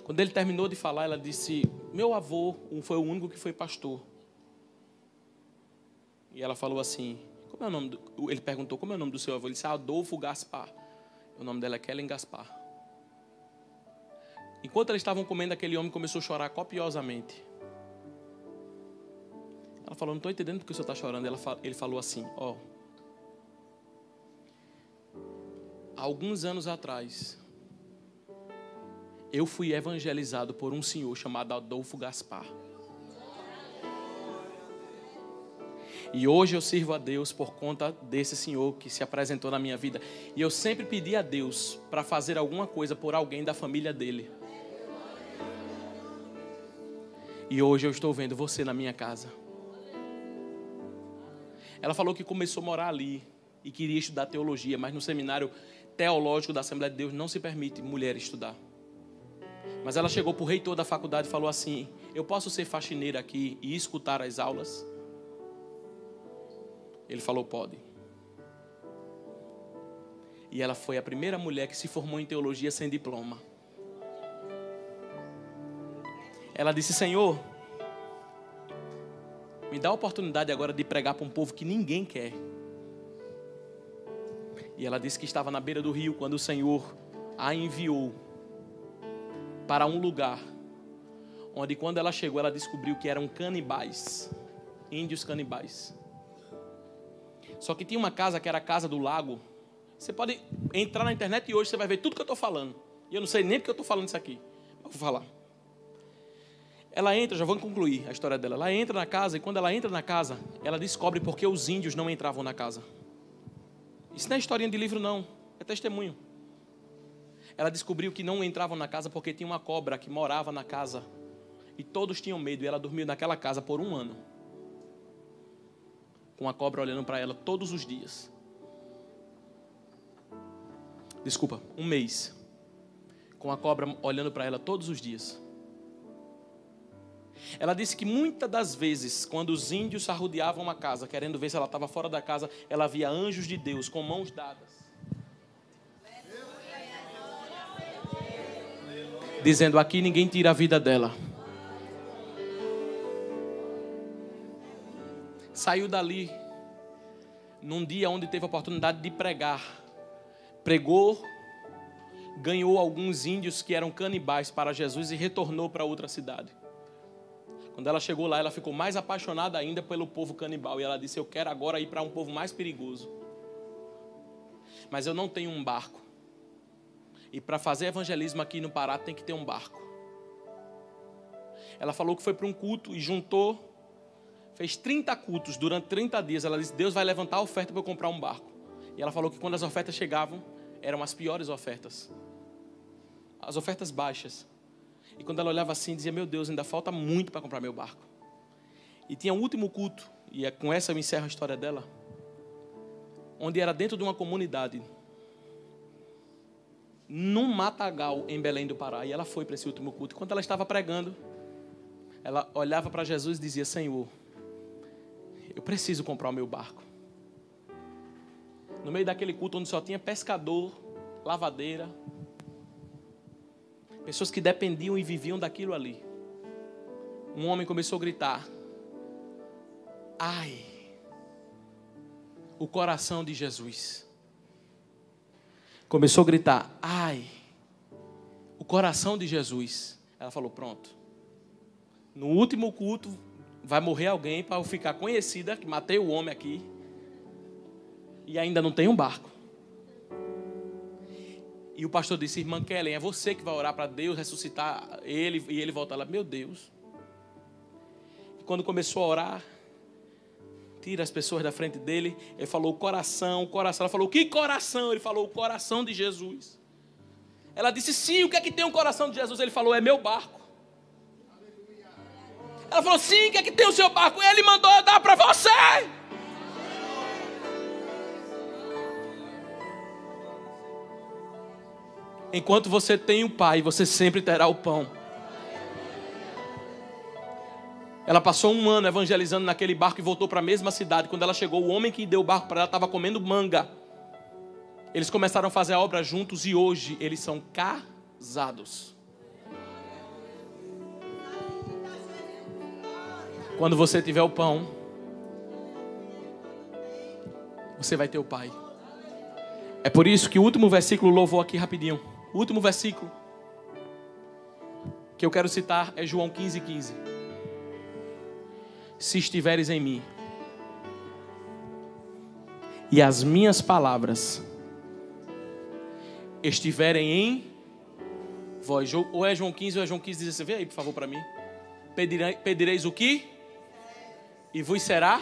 Quando ele terminou de falar, ela disse: meu avô foi o único que foi pastor. E ela falou assim: Como é o nome ele perguntou, como é o nome do seu avô? Ele disse, Adolfo Gaspar. O nome dela é Kellen Gaspar. Enquanto eles estavam comendo, aquele homem começou a chorar copiosamente. Ela falou, não estou entendendo porque o senhor está chorando. Ele falou assim, alguns anos atrás, eu fui evangelizado por um senhor chamado Adolfo Gaspar. E hoje eu sirvo a Deus por conta desse senhor que se apresentou na minha vida. E eu sempre pedi a Deus para fazer alguma coisa por alguém da família dele. E hoje eu estou vendo você na minha casa. Ela falou que começou a morar ali e queria estudar teologia, mas no seminário teológico da Assembleia de Deus não se permite mulher estudar. Mas ela chegou para o reitor da faculdade e falou assim, eu posso ser faxineira aqui e escutar as aulas? Ele falou, pode. E ela foi a primeira mulher que se formou em teologia sem diploma. Ela disse, Senhor, me dá a oportunidade agora de pregar para um povo que ninguém quer. E ela disse que estava na beira do rio quando o Senhor a enviou para um lugar onde, quando ela chegou, ela descobriu que eram canibais, índios canibais. Só que tinha uma casa que era a Casa do Lago. Você pode entrar na internet e hoje você vai ver tudo que eu estou falando. E eu não sei nem porque eu estou falando isso aqui. Mas vou falar. Ela entra, já vou concluir a história dela. Ela entra na casa e quando ela entra na casa, ela descobre por que os índios não entravam na casa. Isso não é historinha de livro não, é testemunho. Ela descobriu que não entravam na casa porque tinha uma cobra que morava na casa. E todos tinham medo e ela dormiu naquela casa por 1 ano. Com a cobra olhando para ela todos os dias. Desculpa, 1 mês. Com a cobra olhando para ela todos os dias. Ela disse que muitas das vezes, quando os índios arrodeavam a casa, querendo ver se ela estava fora da casa, ela via anjos de Deus com mãos dadas, dizendo, aqui ninguém tira a vida dela. Saiu dali num dia onde teve a oportunidade de pregar. Pregou, ganhou alguns índios que eram canibais para Jesus e retornou para outra cidade. Quando ela chegou lá, ela ficou mais apaixonada ainda pelo povo canibal. E ela disse, eu quero agora ir para um povo mais perigoso. Mas eu não tenho um barco. E para fazer evangelismo aqui no Pará tem que ter um barco. Ela falou que foi para um culto e juntou, fez 30 cultos durante 30 dias. Ela disse, Deus vai levantar a oferta para eu comprar um barco. E ela falou que quando as ofertas chegavam, eram as piores ofertas. As ofertas baixas. E quando ela olhava assim, dizia, meu Deus, ainda falta muito para comprar meu barco. E tinha um último culto, e com essa eu encerro a história dela, onde era dentro de uma comunidade, num matagal em Belém do Pará. E ela foi para esse último culto. E quando ela estava pregando, ela olhava para Jesus e dizia, Senhor, eu preciso comprar o meu barco. No meio daquele culto onde só tinha pescador, lavadeira, pessoas que dependiam e viviam daquilo ali, um homem começou a gritar, ai, o coração de Jesus. Começou a gritar, ai, o coração de Jesus. Ela falou, pronto, no último culto vai morrer alguém para eu ficar conhecida, que matei o homem aqui, e ainda não tem um barco. E o pastor disse, irmã Kellen, é você que vai orar para Deus ressuscitar ele e ele voltar lá. Meu Deus. E quando começou a orar, tira as pessoas da frente dele. Ele falou, o coração. Ela falou, que coração? Ele falou, o coração de Jesus. Ela disse, sim, o que é que tem o coração de Jesus? Ele falou, é meu barco. Ela falou, sim, o que é que tem o seu barco? Ele mandou eu dar para você. Enquanto você tem o Pai, você sempre terá o pão. Ela passou 1 ano evangelizando naquele barco e voltou para a mesma cidade. Quando ela chegou, o homem que deu o barco para ela estava comendo manga. Eles começaram a fazer a obra juntos e hoje eles são casados. Quando você tiver o pão, você vai ter o Pai. É por isso que o último versículo louvou aqui rapidinho. O último versículo que eu quero citar é João 15:15. Se estiveres em mim e as minhas palavras estiverem em vós. Ou é João 15 ou é João 15:16. Vê aí, por favor, para mim. Pedireis o que? E vos será?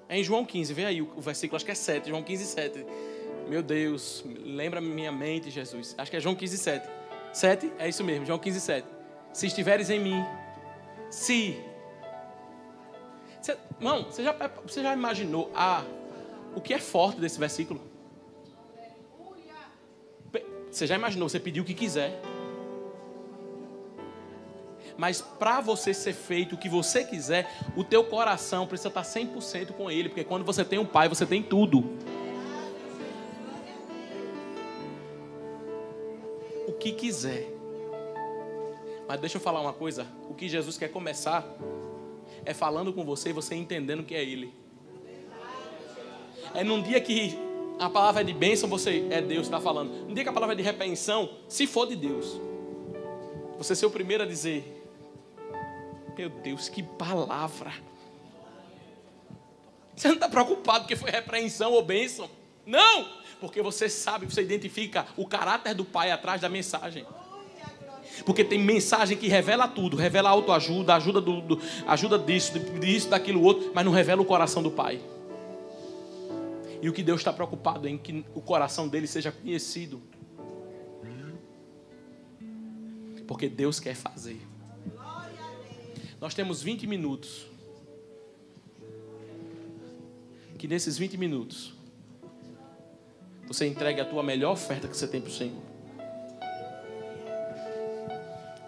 É em João 15, vê aí o versículo, acho que é 7, João 15:7. Meu Deus, lembra minha mente, Jesus. Acho que é João 15:7. 7? É isso mesmo, João 15:7. Se estiveres em mim, se... Irmão, você já imaginou o que é forte desse versículo? Você já imaginou, você pediu o que quiser. Mas para você ser feito o que você quiser, o teu coração precisa estar 100% com Ele. Porque quando você tem um Pai, você tem tudo. O que quiser. Mas deixa eu falar uma coisa. O que Jesus quer começar é falando com você e você entendendo que é Ele. É num dia que a palavra é de bênção, é Deus que está falando. Num dia que a palavra é de repreensão, se for de Deus, você ser o primeiro a dizer: meu Deus, que palavra. Você não está preocupado porque foi repreensão ou bênção. Não, porque você sabe, você identifica o caráter do Pai atrás da mensagem. Porque tem mensagem que revela tudo. Revela autoajuda, ajuda disso, daquilo outro. Mas não revela o coração do Pai. E o que Deus está preocupado em que o coração dele seja conhecido. Porque Deus quer fazer. Nós temos 20 minutos. Que nesses 20 minutos você entregue a tua melhor oferta que você tem para o Senhor.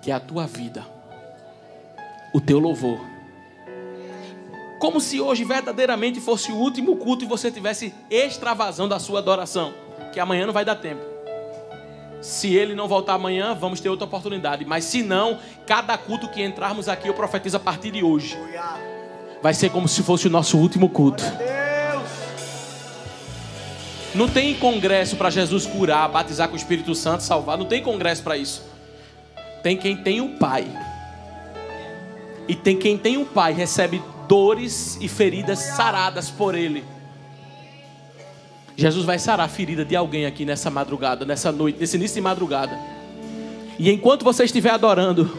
Que é a tua vida. O teu louvor. Como se hoje verdadeiramente fosse o último culto e você tivesse extravasando a sua adoração. Que amanhã não vai dar tempo. Se ele não voltar amanhã, vamos ter outra oportunidade. Mas se não, cada culto que entrarmos aqui, eu profetizo a partir de hoje, vai ser como se fosse o nosso último culto. Não tem congresso para Jesus curar, batizar com o Espírito Santo, salvar. Não tem congresso para isso. Tem quem tem o Pai. E tem quem tem o Pai, recebe dores e feridas saradas por Ele. Jesus vai sarar a ferida de alguém aqui nessa madrugada, nessa noite, nesse início de madrugada. E enquanto você estiver adorando,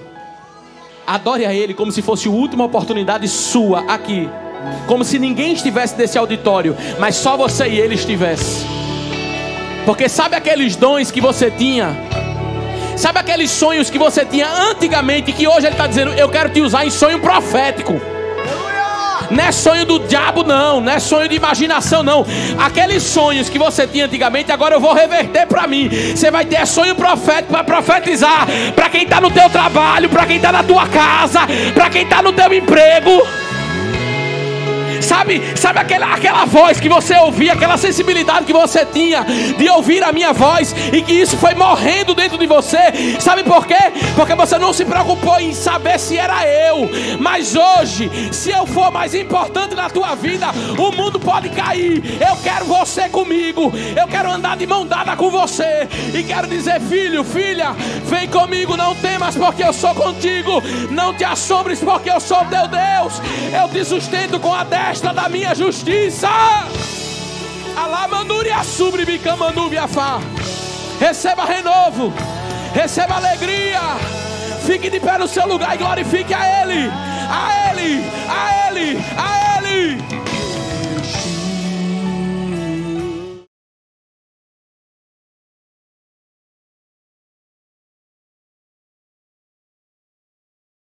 adore a Ele como se fosse a última oportunidade sua aqui. Como se ninguém estivesse nesse auditório, mas só você e Ele estivesse. Porque sabe aqueles dons que você tinha? Sabe aqueles sonhos que você tinha antigamente, que hoje Ele está dizendo: eu quero te usar em sonho profético. Não é sonho do diabo não, não é sonho de imaginação não. Aqueles sonhos que você tinha antigamente, agora eu vou reverter para mim. Você vai ter sonho profético para profetizar para quem está no teu trabalho, para quem está na tua casa, para quem está no teu emprego. Sabe aquela voz que você ouvia, aquela sensibilidade que você tinha de ouvir a minha voz, e que isso foi morrendo dentro de você. Sabe por quê? Porque você não se preocupou em saber se era eu. Mas hoje, se eu for mais importante na tua vida, o mundo pode cair. Eu quero você comigo. Eu quero andar de mão dada com você. E quero dizer: filho, filha, vem comigo, não temas porque eu sou contigo. Não te assombres porque eu sou teu Deus. Eu te sustento com a destra da minha justiça. Receba renovo, receba alegria. Fique de pé no seu lugar e glorifique a Ele, a Ele, a Ele.